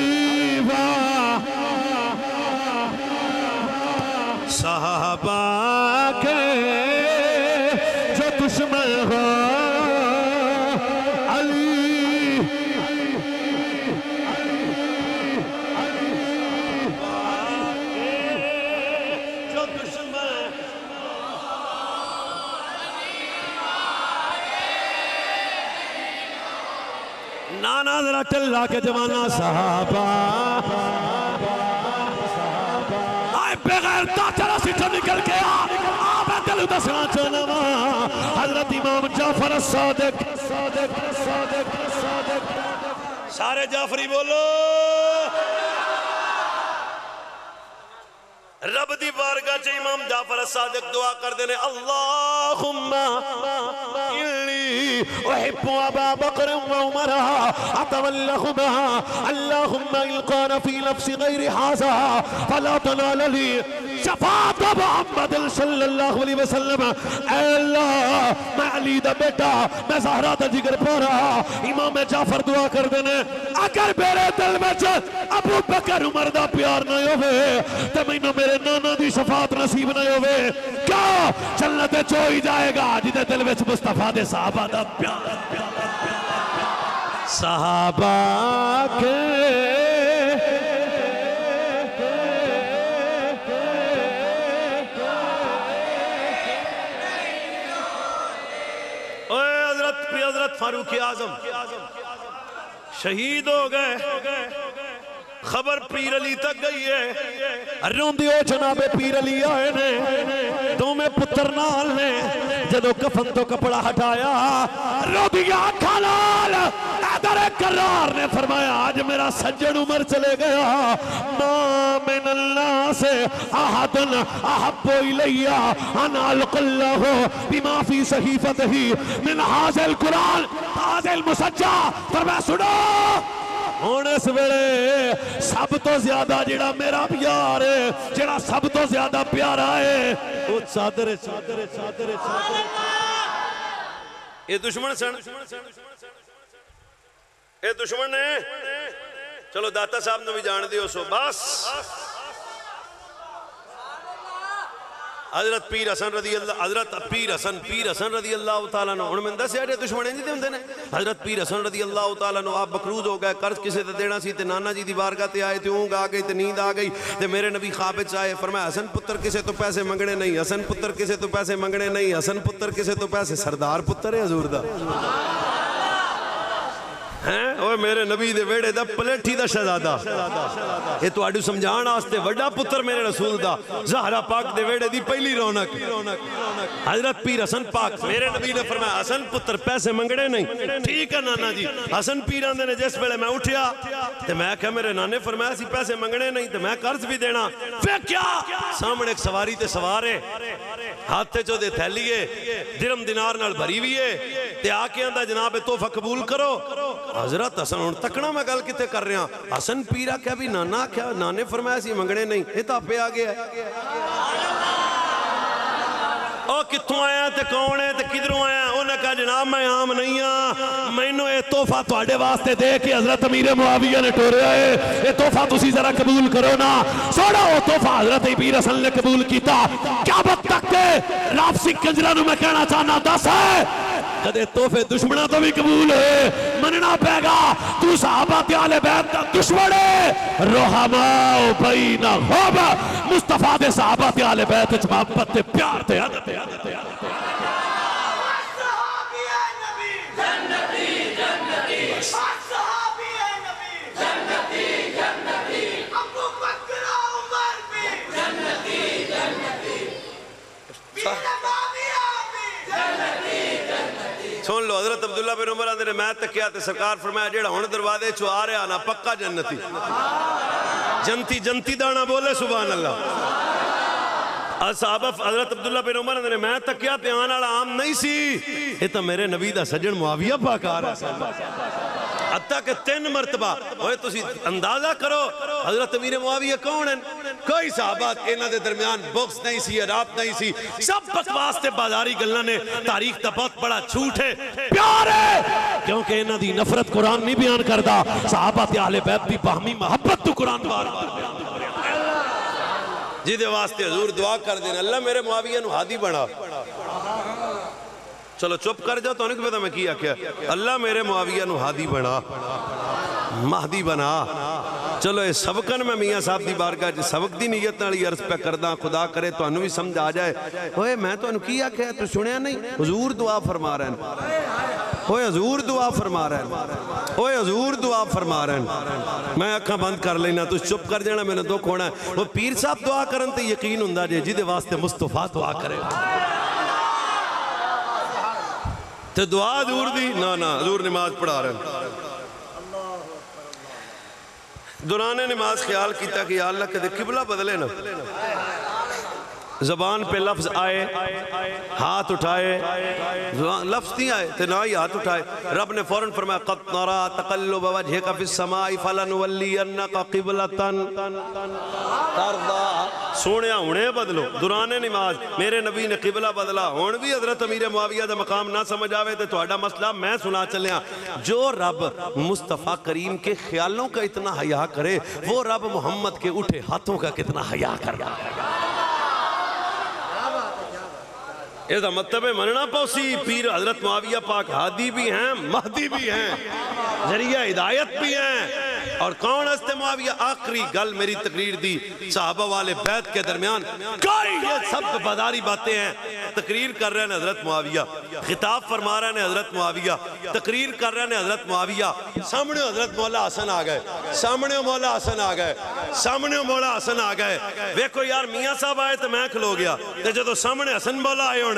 सहाबा के जो दुश्मन हो नाना जरा टल्ला के जमाना सहाबा आए बगैर चला सीटा निकल के आ मैं दिल दसना चाहना वा हजरत इमाम जाफर सादिक सादिक सादिक सादिक सारे जाफरी बोलो रब दी बारगाह च इमाम जाफर सादिक दुआ करदे ने अल्लाहुम्मा उहिब्बु अबा बकर व उमर अतवल्लहुमा अल्लाहुम्मा इन कान फी नफ्सी गैर हाज़ा फला तनाल ली शफाअत मुहम्मद सल्लल्लाहु अलैहि वसल्लम। ऐ अल्लाह मैं अली दा बेटा मैं ज़हरा दा जिगर पोरा इमाम जाफर दुआ करदे ने अगर मेरे दिल विच अबू बकर उमर दा प्यार ना होवे ते मैनू मेरे नाना दी शफाअत नसीब ना होवे क्या जन्नत च हो ही जाएगा जिदे दिल विच मुस्तफा दे सहाबा दा प्यार सहाबा के हजरत फारूक आजम शहीद हो गए खबर पीर अली तक गई है रोंदी ओ जनाबे पीर अली आए ने दोवें पुत्र नाल ने जदों कफन तो कपड़ा हटाया रोदिया अखां नाल इधर करार ने फरमाया आज मेरा सज्जन उमर चले गया मा मिन अन्नास अहदन अहब्बु इलैया अन अलक़ल्लाहु बिमा फी सहीफतिही मिन हाज़िल कुरान हाज़िल मुसज्जा। फरमाया सुनो हुण इस वेले सब तो ज्यादा जेड़ा मेरा प्यार है जेड़ा सब तो ज्यादा प्यारा है वो चादर चादर चादर चादर ये दुश्मन सन ये दुश्मन है चलो दाता साहब ने भी जान दियो सो बस हजरत पीर हसन रदी अल्लाह हजरत पीर हसन रदी अल्लाह तआला नो हुण मैं दस्या जे दुश्मन इंज दे हुंदे ने हजरत पीर हसन रदी अल्लाह तआला नो आप बकरूज हो गए कर्ज किसे ते देना सी ते नाना जी दी बारगाह ते आए ते ऊंघ आ गई ते नींद आ गई ते मेरे नबी ख्वाब विच आए फरमाया हसन पुत्र किसे तो पैसे मंगने नहीं हसन पुत्र किसे तो पैसे मंगने नहीं हसन पुत्र किसे तो पैसे सरदार पुत्र है हजूर दा हैं ओए मेरे नबी दे वेड़े दा पलेठी दा शहजादा ये तुहाडू समझाण वास्ते वड्डा पुत्र मेरे रसूल दा ज़हरा पाक दे वेड़े दी पहली रौनक हजरत पीर हसन पाक मेरे नबी ने फरमाया हसन पुत्र पैसे मंगने नहीं ठीक है नाना जी हसन पीर आंदे ने जिस वेले मैं उठया ते मैं कहा मेरे नाने फरमाया सी पैसे मंगने नहीं ते मैं कर्ज भी देना फिर क्या सामने एक सवारी ते सवार है हाथ च ओदे थैली है दिरहम दिनार नाल भरी हुई है ते आके आंदा जनाब तोहफा कबूल करो हजरत हसन हुण तकना मैं गल किते कर रहा हसन पीर आख्या भी नाना आख्या नाने फरमाया सी मंगने नहीं ये तो आपे आ गया ओ कित्थों आया ते कौन है ते किधरों आया उन्हें कहा जनाब मैं आम नहीं हाँ मैनू ये तोहफा तुहाडे वास्ते दे के हजरत अमीर मुआविया ने टोरिया है ये तोहफा तुसी जरा कबूल करो ना सोड़ा वो तोहफा हजरत पीर हसन ने कबूल किया क्या बत तक के राफसी कंजरा नू मैं कहना चाहना दस है कदे तोहफे दुश्मना तो भी कबूल है मनना पेगा तू सहाबा ते आले बैत दा दुश्मन है रोहमा बैना हुब मुस्तफा दे सहाबा ते आले बैत च मोहब्बत ते प्यार ते अदब सहाबी है नबी जन्नती जन्नती सहाबी है नबी जन्नती जन्नती अबू बकर उमर भी जन्नती जन्नती सुन लो हजरत अब्दुल्ला बिन उमर ने मैं तकिया ते सरकार फरमाया जेड़ा हुण दरवाजे चो आ रहा ना पक्का जन्नती जनती जनती दाना बोले सुभान अल्लाह साहब हजरत अब्दुल्ला बिन उमर ने मैं तकिया ते आने वाला आम नहीं सी ये तो मेरे नबी दा सज्जन मुआविया पाक आ रहा अत्ता के 3 मरतबा ओए तुसी अंदाजा करो हजरत अमीर मुआविया कौन है कोई सहाबत इन्हां दे दरमियान बुक्स नहीं सी अराब नहीं सी सब बकवास ते बाजारी गल्लां ने तारीख दा बहुत बड़ा झूठ है प्यार है क्योंकि इन्हां दी नफरत कुरान नहीं बयान करदा सहाबा ते अहले बैत दी बाहमी मोहब्बत तो कुरान बार-बार बयान जिदे वास्ते हजूर दुआ कर देना अल्लाह मेरे मुआविया नू हादी बना। चलो चुप कर जाओ, तो नहीं पता मैं की आख्या। अल्लाह मेरे मुआविया नू हादी बना, महदी बना। चलो ये सबकन मैं मियाँ साहब की बारगाह च सबक की नीयत नाल अर्ज पे करदा, खुदा करे तुहानू भी समझ आ जाए। ओए मैं तुहानू की आख्या, तू सुनिया नहीं? हुजूर दुआ फरमा रहे हैं, ओए हजूर दुआ फरमा रहे हैं, ओए हजूर दुआ फरमा रहे हैं। मैं अखा बंद कर लेना, तू चुप कर जाना, मैंने दुख होना। वो पीर साहब दुआ करन ते यकीन हुंदा जे, जिदे वास्ते मुस्तफा दुआ करे ते दुआ हजूर दी ना ना। हजूर नमाज पढ़ा रहे हैं, दौरान नमाज ख्याल किया कि अल्लाह कदे किबला बदले ना। जबान पे लफ्ज आए, हाथ उठाए, लफ्ज नहीं आए तो ना ही हाथ उठाए। रब ने फौरन फरमाया क़द नरा तक़ल्लुब वजहिका फ़िस समाई फ़लनुवल्लियन्नका क़िबलतन तर्दा। सोनिया हुणे बदलो। दौरान नमाज मेरे नबी ने किबला बदला। हुण भी हजरत अमीर मुआविया का मकाम ना समझ आवे तो तुहाडा मसला मैं सुना चलिया। जो रब मुस्तफ़ा करीम के ख्यालों का इतना हया करे, वो रब मोहम्मद के उठे हाथों का कितना हया कर। इसका मतलब है मनना पौसी पीर हजरत मुआविया पाक हादी भी हैं, महदी भी हैं, जरिया हिदायत भी हैं। और कौन हस्ते मुआविया? आखिरी गल मेरी तकरीर दी साहबा वाले बैत के दरमियान कोई ये सब बादारी बातें हैं। तकरीर कर रहे हैं हजरत मुआविया, खिताब फरमा रहे हैं हजरत मुआविया, तकरीर कर रहे हैं हजरत मुआविया। सामने हजरत मौला हसन आ गए, सामने मौला हसन आ गए, सामने मौला हसन आ गए। देखो यार मियाँ साहब आए तो मैं खलो गया, तो जो सामने हसन मौला आए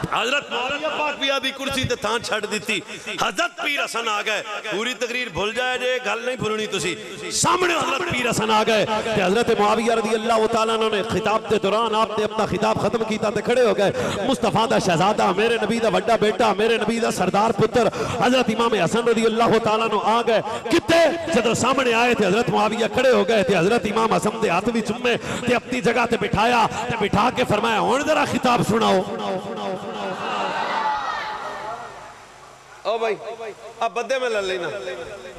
हजरत मौलाना पाक भी आदि कुर्सी ते थां छड़ दी। हजरत पीर हसन आ गए। पूरी तकरीर भूल जाए जे, गल नहीं भूलनी तुसी। सामने हजरत पीर हसन आ गए ते हजरत मुआविया रज़ी अल्लाह तआला अन्हु ने खिताब के दौरान आपने अपना खिताब खत्म किया ते खड़े हो गए। मुस्तफा दा शहजादा, मेरे नबी दा वड्डा बेटा, मेरे नबी दा सरदार पुत्र हजरत इमाम हसन रज़ी अल्लाह तआला अन्हु आ गए। किते जदों सामने आए थे हजरत मुआविया खड़े हो गए थे। हजरत इमाम हसन दे हाथ भी चुम्मे ते अपनी जगह ते बिठाया ते बिठा के फरमाया हुण जरा खिताब सुनाओ। ओ भाई अब बदे में ले लेना,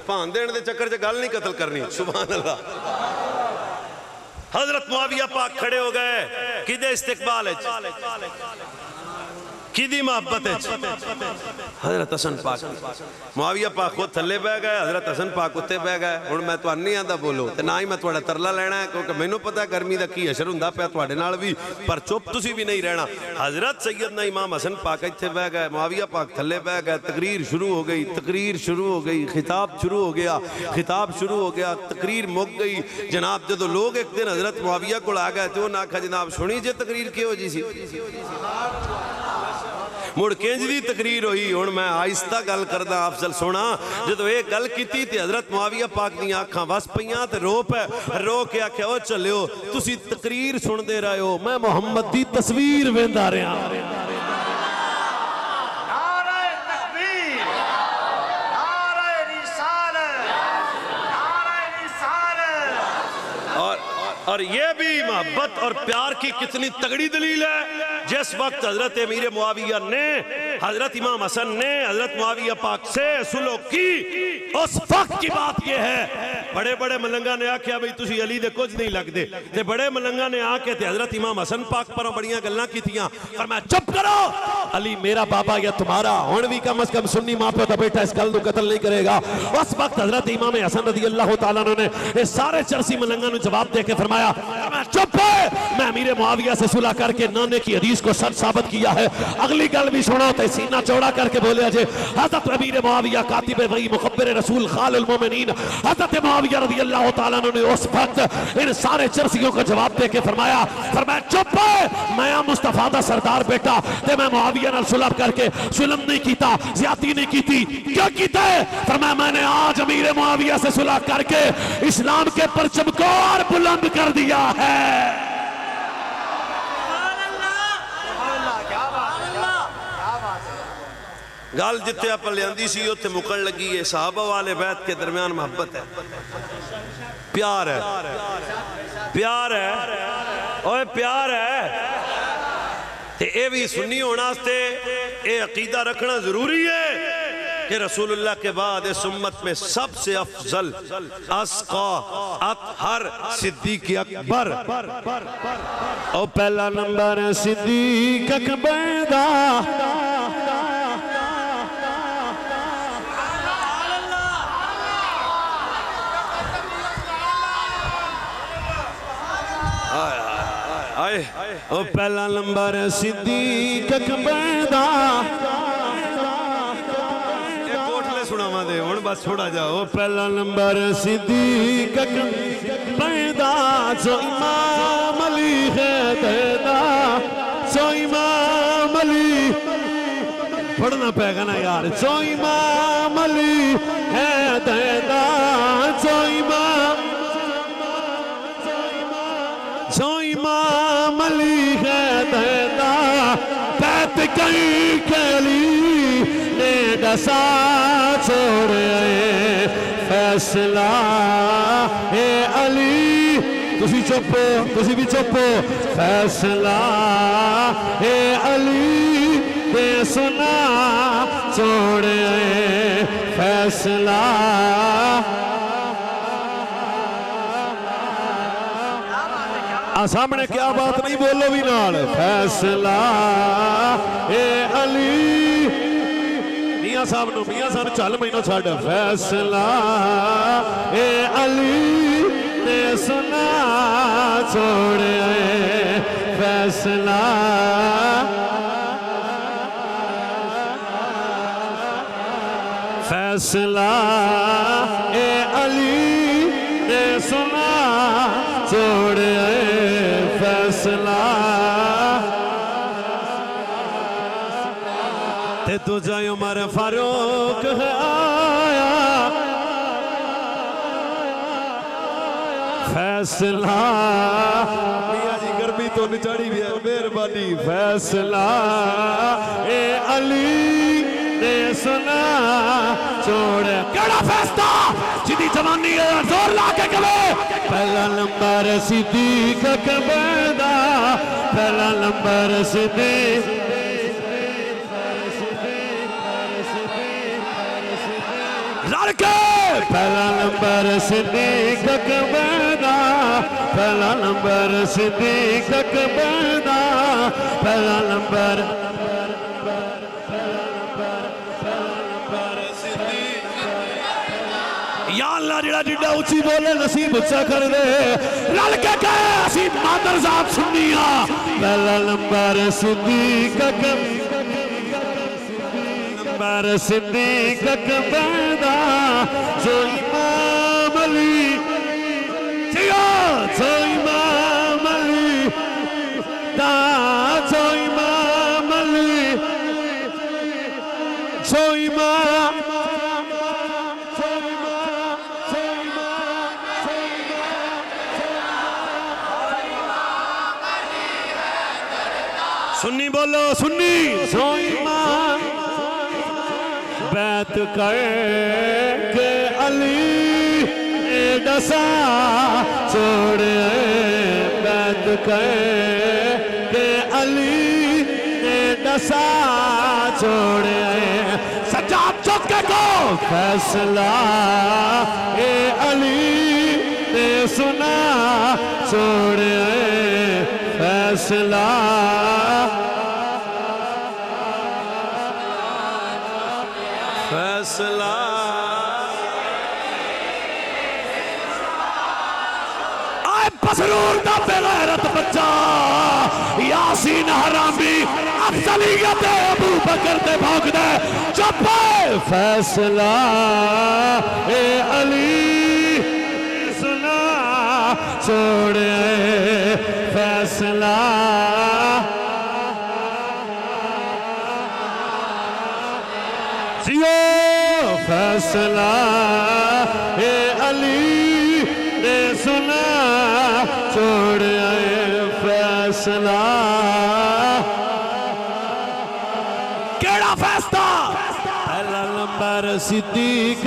भान देने के चक्कर च गल नहीं कतल करनी। सुभान अल्लाह। हजरत मुआविया पाक खड़े हो गए किदे इस्तिकबाल किदी मोहब्बत हजरत हसन पाक। मुआविया पाक खुद थले बह गए, हजरत हसन पाक उत्ते बह गए। हुण मैं तुहानू नहीं आंदा बोलो ते ना ही मैं तुहाडा तरला लेना है, क्योंकि मैनू पता है गर्मी का की असर हुंदा पिया तुहाडे नाल भी। पर चुप तुसी भी नहीं रहना। हजरत सैयदना इमाम हसन पाक इत्थे बह गए, मुआविया पाक थले बह गए। तकरीर शुरू हो गई, तकरीर शुरू हो गई, खिताब शुरू हो गया, खिताब शुरू हो गया, तकरीर मुक गई। जनाब जो लोग एक दिन हजरत मुआविया को आ गए तो उन्हें आखा जनाब सुनी जे तकरीर किहो जी सी। मुड़ किंज दी तकरीर हुई। हुण मैं आहिस्ता गल करदा अफजल सोना। जो ये गल की हजरत मुआविया पाक दी अखां वस पईयां ते रो पे रो के आख्या ओ चलियो तुसी तकरीर सुनदे रहे हो, मैं मोहम्मद दी तस्वीर वेंदा रहा। और ये भी मोहब्बत और प्यार की कितनी तगड़ी दलील है। जिस वक्त हजरत अमीर मुआविया ने हजरत इमाम हसन ने हजरत मुआविया पाक से सुलह की, उस वक्त की बात यह है। बड़े बड़े मलंगा ने आख्या भाई तुसी अली दे कुछ नहीं लगदे, ते बड़े मलंगा ने आके ते हजरत इमाम हसन पाक पर बड़ियां गल्लां कीतियां। पर मैं चुप करो, अली मेरा बाबा या तुम्हारा। हुण भी कम अज कम सुन्नी मां प्यो दा बेटा इस गल नूं कतल नहीं करेगा। उस वक्त हजरत इमाम हसन रज़ी अल्लाह तआला ने ये सारे चरसी मलंगा नूं जवाब दे के फरमाया मैं चुप है, मैं अमीर मुआविया से सुलह करके नाने की हदीस को सच साबित किया है। अगली गल भी सुनो तो सीना चौड़ा करके बोले अजय हजरत अमीर मुआविया कातिब वही मुखब्बिर रसूल खालिल मोमिनीन हजरत मुआविया रज़ी अल्लाह तआला ने उस वक्त इन सारे चरसियों को जवाब दे के फरमाया चुप है, मैं मुस्तफा दा सरदार बेटा ते मैं मुआविया नाल सुलह करके जुल्म नहीं कीता, ज्यादती नहीं कीती। क्या कीता है? फरमाया मैंने आज अमीर मुआविया से सुलह करके इस्लाम के परचम को और बुलंद कर दिया है। गल जिथे आप लियांदी सी उत्थे मुकन लगी है। साहबा वाले बैत के दरमियान मोहब्बत है, प्यार है, प्यार है, ओए प्यार है। ते ये भी सुन्नी होने वास्ते ये अकीदा रखना जरूरी है कि रसूलुल्लाह के बाद इस उम्मत में सबसे अफजल अस्का अतहर सिद्दीक अकबर। और पहला नंबर सिद्दीक अकबर दा, ओ पहला नंबर सिद्दीक अकबर दा। कोटले सुनावा दे हुण बस छोड़ा जाओ। पहला नंबर सिद्दीक अकबर दा, जो इमाम अली है दा, जो इमाम अली पढ़ना पेगा ना यार। जो इमाम अली है दा, जो इमाम अली है दा, बैत कई कली ने दसा छोड़े फैसला ए अली। तुसी चुप, तुसी भी चुप। फैसला ए अली दे सुना छोड़े फैसला। सामने क्या बात नहीं, बोलो भी नाल। फैसला ए अली, मियां साहब नु, मियां साहब चल मैनू छड़। फैसला ए अली ने सुना छोड़े फैसला। फैसला ए अली ने सुना छोड़े फैसला। ते तुझा उमर फारूक है आया फैसला। मियां जी गर्मी तो निचड़ी भी है, मेहरबानी। फैसला ए अली ने सुना छोड़। केड़ा फैसला जिदी जवानी जोर ला के कवे। पहला नंबर सिद्दीक अकबर दा, पहला नंबर सिद्दीक। लड़के पहला नंबर सिद्दीक अकबर दा, पहला नंबर सिद्दीक अकबर दा, पहला नंबर। या अल्लाह जेड़ा जिड्डा उच्ची बोले नसीब उच्चा कर दे। रल के कहे असी मादर जात सुन्निया। पहला नंबर सिद्दीक नंबर सिद्दीक अकबर दा, जो इमाम अली जिया, जो इमाम अली दा, जो इमाम अली, जो इमाम सुन्नी बोलो सुन्नी। जो इमाम बैत कर के अली ने दसा छोड़े। बैत कर के अली ने दसा छोड़े। सजाद चुक के को फैसला ए अली ने सुना छोड़े फैसला। फैसला आए बसरूर दा बेगैरत बच्चा यासीन हरामी अफजलियत अबू बकर दे भौंक दे चुप। फैसला ए अली सुना छोड़े फैसला। फैसला ए अली ने सुना छोड़ आए फैसला। केड़ा फैसला? पहला नंबर सिद्दीक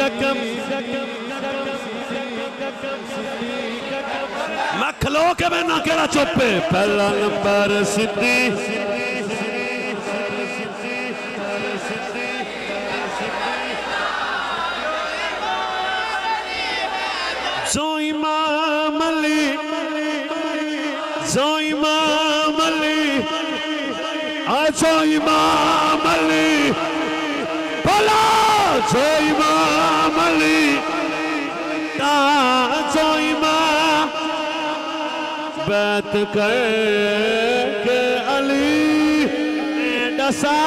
मैं खलो के मैं केड़ा चुप है। पहला नंबर सिद्दीक जो इमाम अली, भला जो इमाम अली, जो इमाम बैत करके अली डसा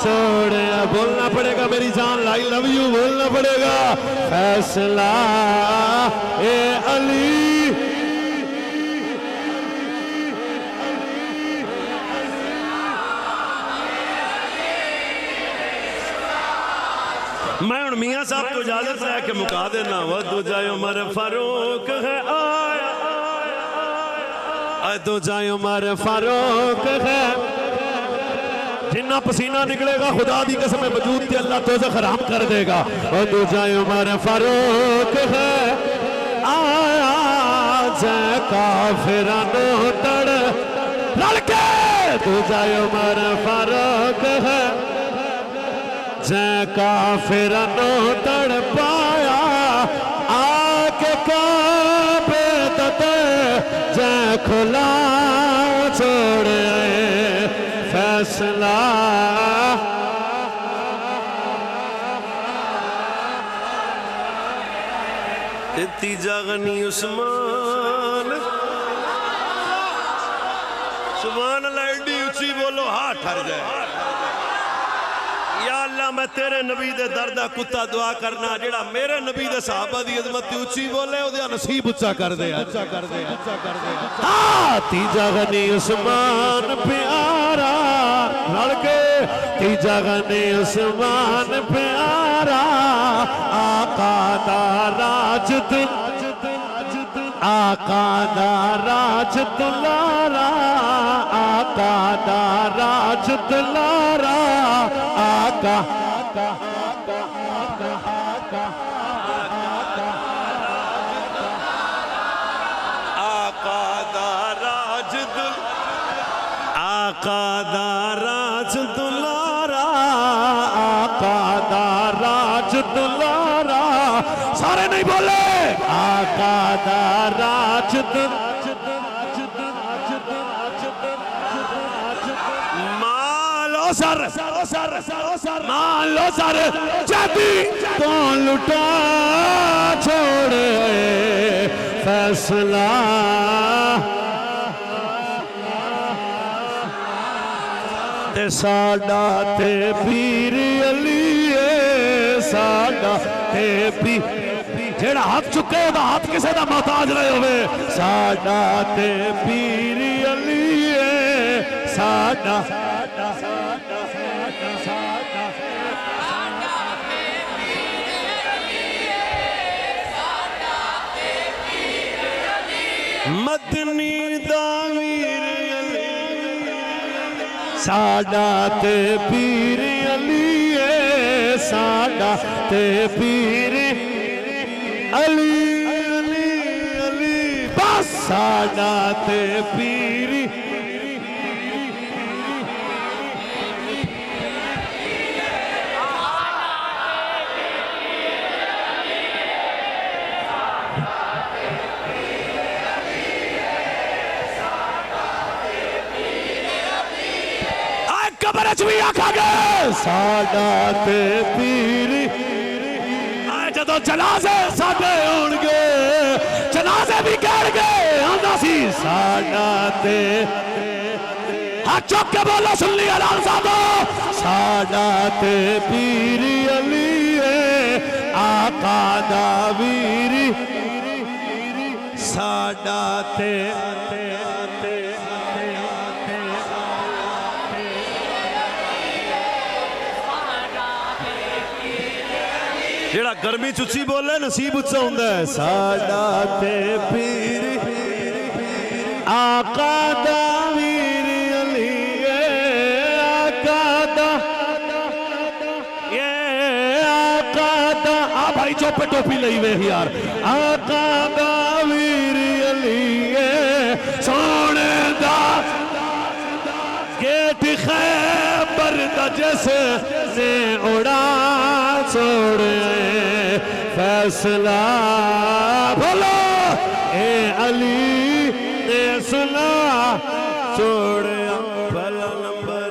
छोड़े। बोलना पड़ेगा मेरी जान, आई लव यू बोलना पड़ेगा। फैसला ए अली, मैं हूं मियां साहब को इजाजत है कि मुका देना। वह दूजा उमर फारूक है आया, दूजा उमर फारूक है। जिन्ना पसीना निकलेगा खुदा दी कसम वजूद ते अल्लाह दोज़ख हराम कर देगा। और दूजा उमर फारूक है आया, जै काफिरां नू तड़ लड़के। दूजा उमर फारूक है जै काफिरां नू तड़ पाया, आके काबे ते जै खुला छोड़े। फैसला तीजा गनी उस्मान। सुभान अल्लाह, एडी ऊंची बोलो हाथ ठर जाए। या अल्लाह मैं तेरे नबी दे दर दा कुत्ता दुआ करना, जेड़ा मेरे नबी दे सहाबा दी इज्जत ऊंची बोले ओदा नसीब ऊंचा कर दे। तीजा गनी उस्मान प्यारा लड़के, तीजा गनी उस्मान प्यारा। आका दा राज आका दा राज दुलारा, आका दा राज दुलारा। आका आका दा राज दुलारा, आका दा राज दुलारा। सारे नहीं बोले आका दा राज मालो सर मालो सर जाती तो लुटा छोड़े। फैसला ते साडा ते पीर अली साडा ते पीर, जेड़ा हाथ चुके दा हाथ किसे दा मोहताज रहे होवे। साडा ते पीर अली साडा मदनी दावीर अली, साडा ते पीर अली साडा ते पीर अली अली अली। बस साडा ते पीर भी आखागे साडा ते पीर। जदों जनाजे साडे होणगे, जनाजे भी कहणगे आंदा सी साडा ते। हाथ चुक के बोलो सुन्नी हलाल साधो। साडा ते पीर अली आका दा वीर, साडा ते जेड़ा गर्मी चुची बोले नसीब उच्चा हुंदा है। साडा ते पीर आका दा वीर अली आका दा आ भाई चौपे टोपी लई वे यार। आका दा वीर अली सोने दा गेट खैबर दा जैसे ने उड़ा छोड़े। फैसला बोलो ए अली ने सुना छोड़े। भला नंबर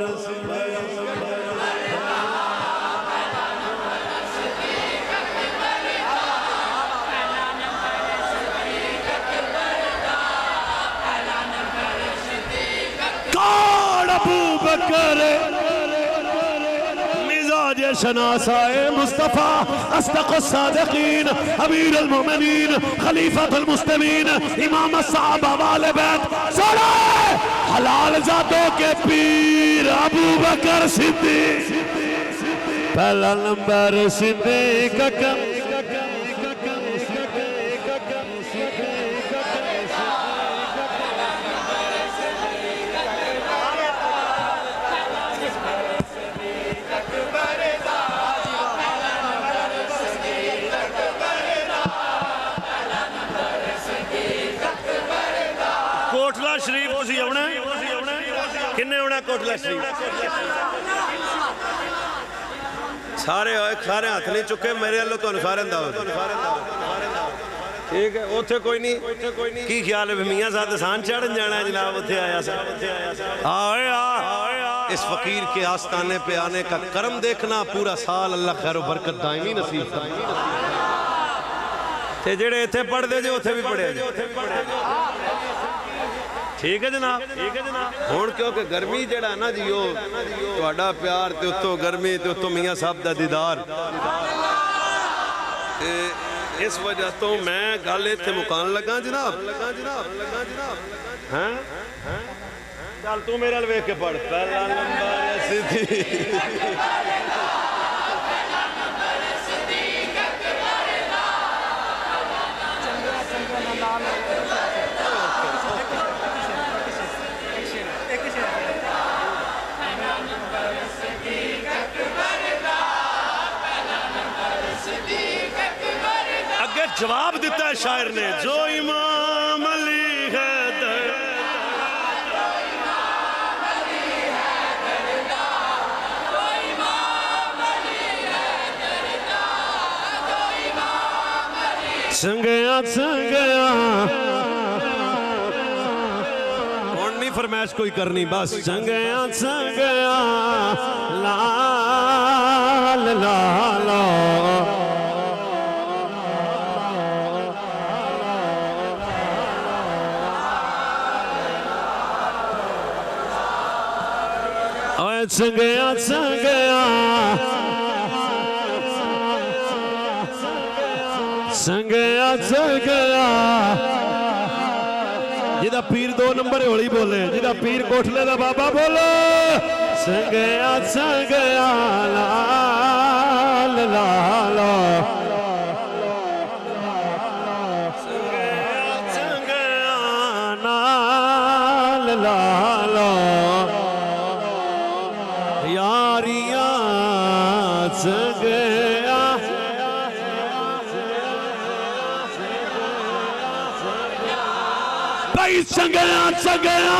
करे मिजाज शनासाए मुस्तफ़ा अस्दक़ सादिक़ीन अमीर अल-मोमिनीन खलीफतुल मुस्लिमीन इमाम सहाबा वाले बैत सोना हलाल जातों के पीर अबू बकर सिद्दीक़ पहला नंबर सिद्दीक़ का कोटला शरीफ तुसी आउणा किन्ने आउणा कोटला शरीफ सारे सारे हाथ नहीं चुके मेरे वालों तुहानू सारे ठीक है उत्थे कोई नहीं की ख्याल है मियां साहब सान चढ़न जाना है जनाब उत्थे आया सा आए आ इस फकीर के आस्ताने पे आने का करम देखना पूरा साल अल्लाह खैर बरकत दायमी नसीब ते जेड़े इत्थे पढ़दे जे उत्थे भी पढ़े ठीक है जनाब हुण क्योंकि गर्मी जड़ा ना जी वो तुहाडा प्यार ते उत्तों गर्मी ते उत्तों मियां साहब दा दीदार ते इस वजह तो मैं गल इत्थे मुकान लगा जनाब हैं चल तू मेरे वेख के पढ़ पहला नंबर जवाब दिता है शायर ने जो इमाम अली है संगया संगया कौन नहीं फरमाइश कोई करनी बस संगया संगया लाल लाल संगया संगया संगया संगया जिदा पीर 2 नंबर होली बोले जिदा पीर कोठले दा बाबा बोले संगया संगया लाल लाल संगया संगया लाल लाल संगया भाई संगया संगया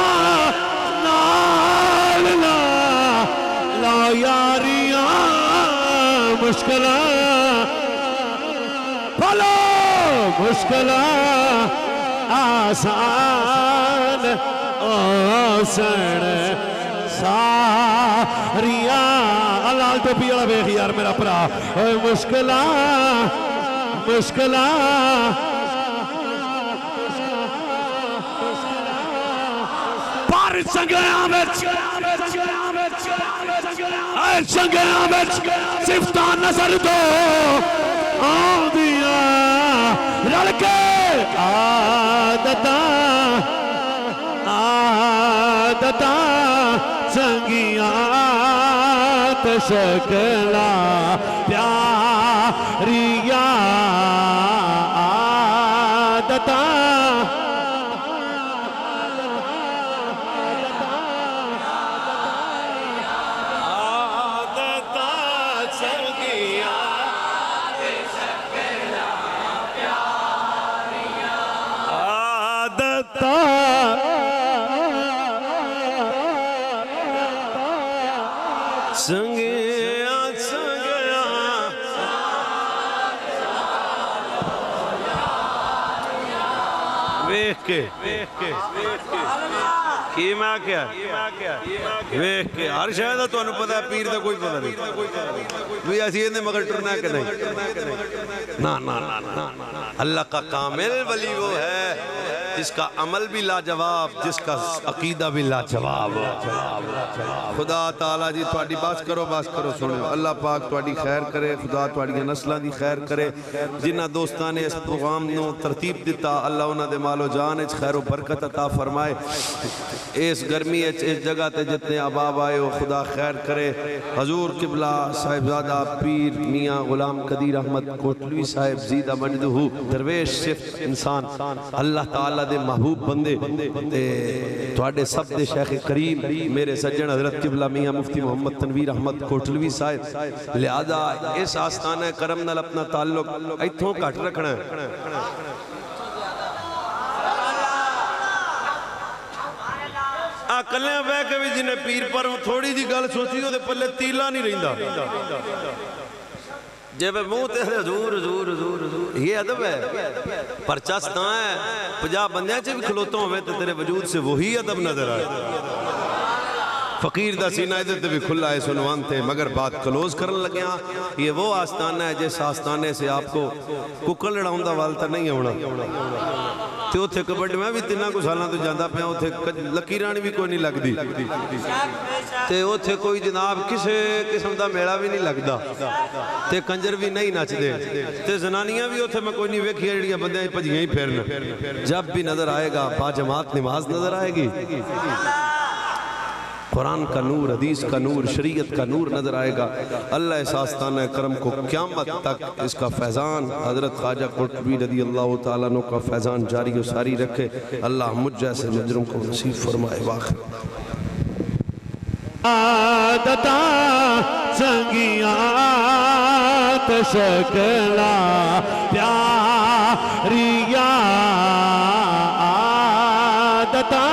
नाल ला यारियां मुश्किल भलो मुश्किल आसान आसन सारिया लाल टोपी वाला वेख यार मेरा भरा मुश्किल मुश्किल पर संगया सिफता नजर दो आदिया रल के आदता संगिया शकला प्यारिया आदता संगिया आदता संगया संगया वेख के की मैं क्या वेख के हर शायद तुहानू पता है पीर का कोई पता नहीं भी असी इहदे मगर टुरना कि नहीं ना ना ना ना अल्लाह का कामिल वली वो है जिसका अमल भी लाजवाब, जिसका अकीदा भी लाजवाब। खुदा ताला जी तुहाडी बस करो सुनो। अल्लाह पाक तुहाडी खैर करे, खुदा तुहाडी नस्लां दी खैर करे। जिन्हां दोस्तां ने इस प्रोग्राम नूं तरतीब दिता, अल्लाह उन्हां दे मालो जान च खैर बरकत अता फरमाए। इस गर्मी इस जगह ते जितने अहबाब आए हो, खुदा खैर करे। हजूर किबला साहिबजादा पीर मियाँ गुलाम कदीर अहमद कोटलवी साहिब जीदा मजदहू दरवेश सिर्फ इंसान अल्लाह ताला दे महबूब बंदे ते तुहाडे सब दे शेख करीम मेरे सज्जन हजरत किबला मियाँ मुफ्ती मोहम्मद तनवीर अहमद कोटलवी साहिब। लिहाजा इस आस्थाना करम नाल अपना ताल्लुक इत्थों घट रखना है। कलिया बह के भी जिन्हें पीर पर थोड़ी जी गल सोची वो पल्ले तीला नहीं रहिंदा। जे मुंह ते हजूर हजूर हजूर हजूर ये अदब है। परचस तां है 50 बंदियां च भी खलोता होवे ते तेरे वजूद से वही अदब नजर आए। फकीर दा सीना इधर भी खुला है सुनवान थे, मगर बात क्लोज करन लगे। ये वो आस्थाना है जिस आस्थाने से आपको कुकल लड़ाउण दा वाल तां नहीं आउणा। ते उत्थे कबड्डी मैं भी 3 कुछ सालों तो जाता पाया, उत्थे लकीरानी भी कोई नहीं लगती ते उत्थे कोई जनाब किसी किस्म का मेला भी नहीं लगता ते कंजर भी नहीं नचते ते जनानियां भी उत्थे मैं कोई नहीं वेखिया जिहड़ियां बंदे भजियां ही फिरन। जब भी नजर आएगा बाजमात नमाज नजर आएगी, कुरान का नूर, हदीस का नूर, शरीयत का नूर नजर आएगा। अल्लाह इस आस्ताना करम को क़यामत तक इसका फैज़ान हज़रत ख्वाजा कुतुबी रज़ी अल्लाह तआला अन्हु का फैज़ान जारी व सारी रखे। अल्लाह मुझ जैसे मुजरिम को नसीब फरमाए। वाक़ आदता संगिया तशकला प्यारिया आदता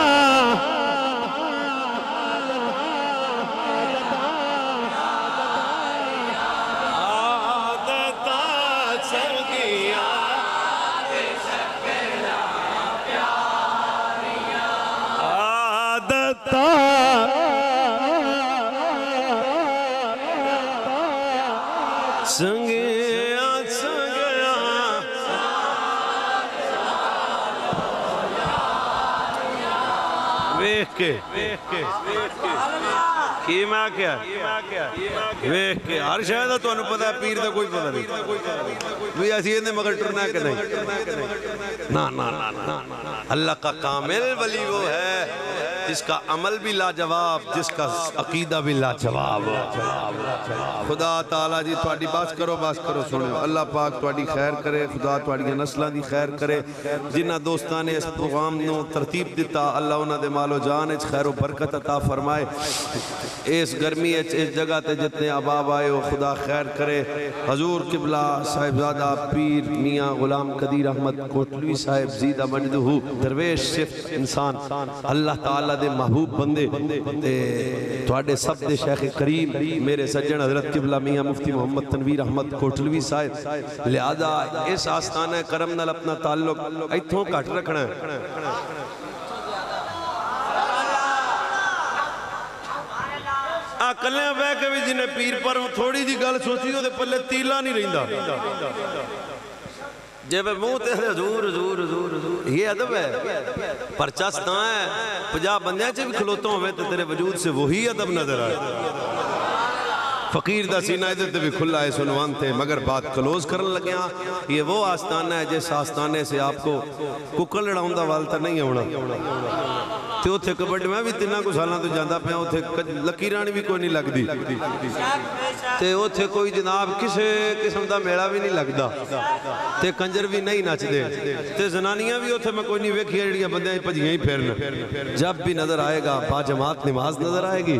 वेख के हर शायद तुहानू पता है, पीर का कोई पता नहीं भी असी इहदे मगर टुरना कि नहीं। ना ना ना ना अल्लाह का कामिल वली वो है जिसका अमल भी लाजवाब, जिसका अकीदा भी लाजवाब। खुदा ताला जी तुहाडी बस करो सुनो। अल्लाह पाक तुहाडी खैर करे, खुदा तुहाडी नस्लां दी खैर करे। जिन्हां दोस्तां ने इस प्रोग्राम नूं तरतीब दिता, अल्लाह उन्हां दे मालो जान च खैर बरकत अता फरमाए। इस गर्मी इस जगह ते जितने अहबाब आए हो, खुदा खैर करे। हजूर किबला साहिबजादा पीर मियाँ गुलाम कदीर अहमद कोटलवी साहिब जीदा मजदहू दरवेश सिर्फ इंसान अल्लाह ताला दे महबूब बंदे ते तुहाडे सब दे शेख करीम मेरे सज्जन हजरत किबला मियाँ मुफ्ती मोहम्मद तनवीर अहमद कोटलवी साहिब। लिहाजा इस आस्थाना करम नाल अपना ताल्लुक इत्थों घट रखना है। कलिया बह के भी जिन्हें पीर पर थोड़ी जी गल सोची वो पल्ले तीला नहीं रहिंदा। जे मुंह ते हजूर हजूर हजूर हजूर ये अदब है। परचस तां है 50 बंदियां च भी खलोता होवे ते तेरे वजूद से वही अदब नजर आए। फकीर दा सीना इधर भी खुला है सुनवान थे, मगर बात क्लोज करन लगे। ये वो आस्थाना है जिस आस्थाने से आपको कुकल लड़ाउण दा वाल तां नहीं आउणा ते उत्थे कबड्डी मैं भी 3 कुछ सालों तो जाता पाया, उत्थे लकीरानी भी कोई नहीं लगती ते उत्थे कोई जनाब किसी किस्म का मेला भी नहीं लगता ते कंजर भी नहीं नचते ते जनानियां भी उत्थे मैं कोई नहीं वेखिया जिहड़ियां बंदे भजियां ही फिरन। जब भी नजर आएगा बाजमात नमाज नजर आएगी,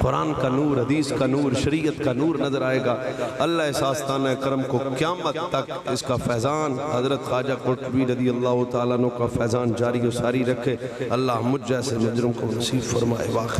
कुरान का नूर, हदीस का नूर, शरीयत का नूर नजर आएगा। अल्लाह इस आस्थाना करम को क़यामत तक इसका फैज़ान हज़रत ख्वाजा कुतुबी रज़ी अल्लाह तआला अन्हु का फैज़ान जारी व सारी रखे। अल्लाह मुझ जैसे मुजरिम को नसीब फरमाए। वाक़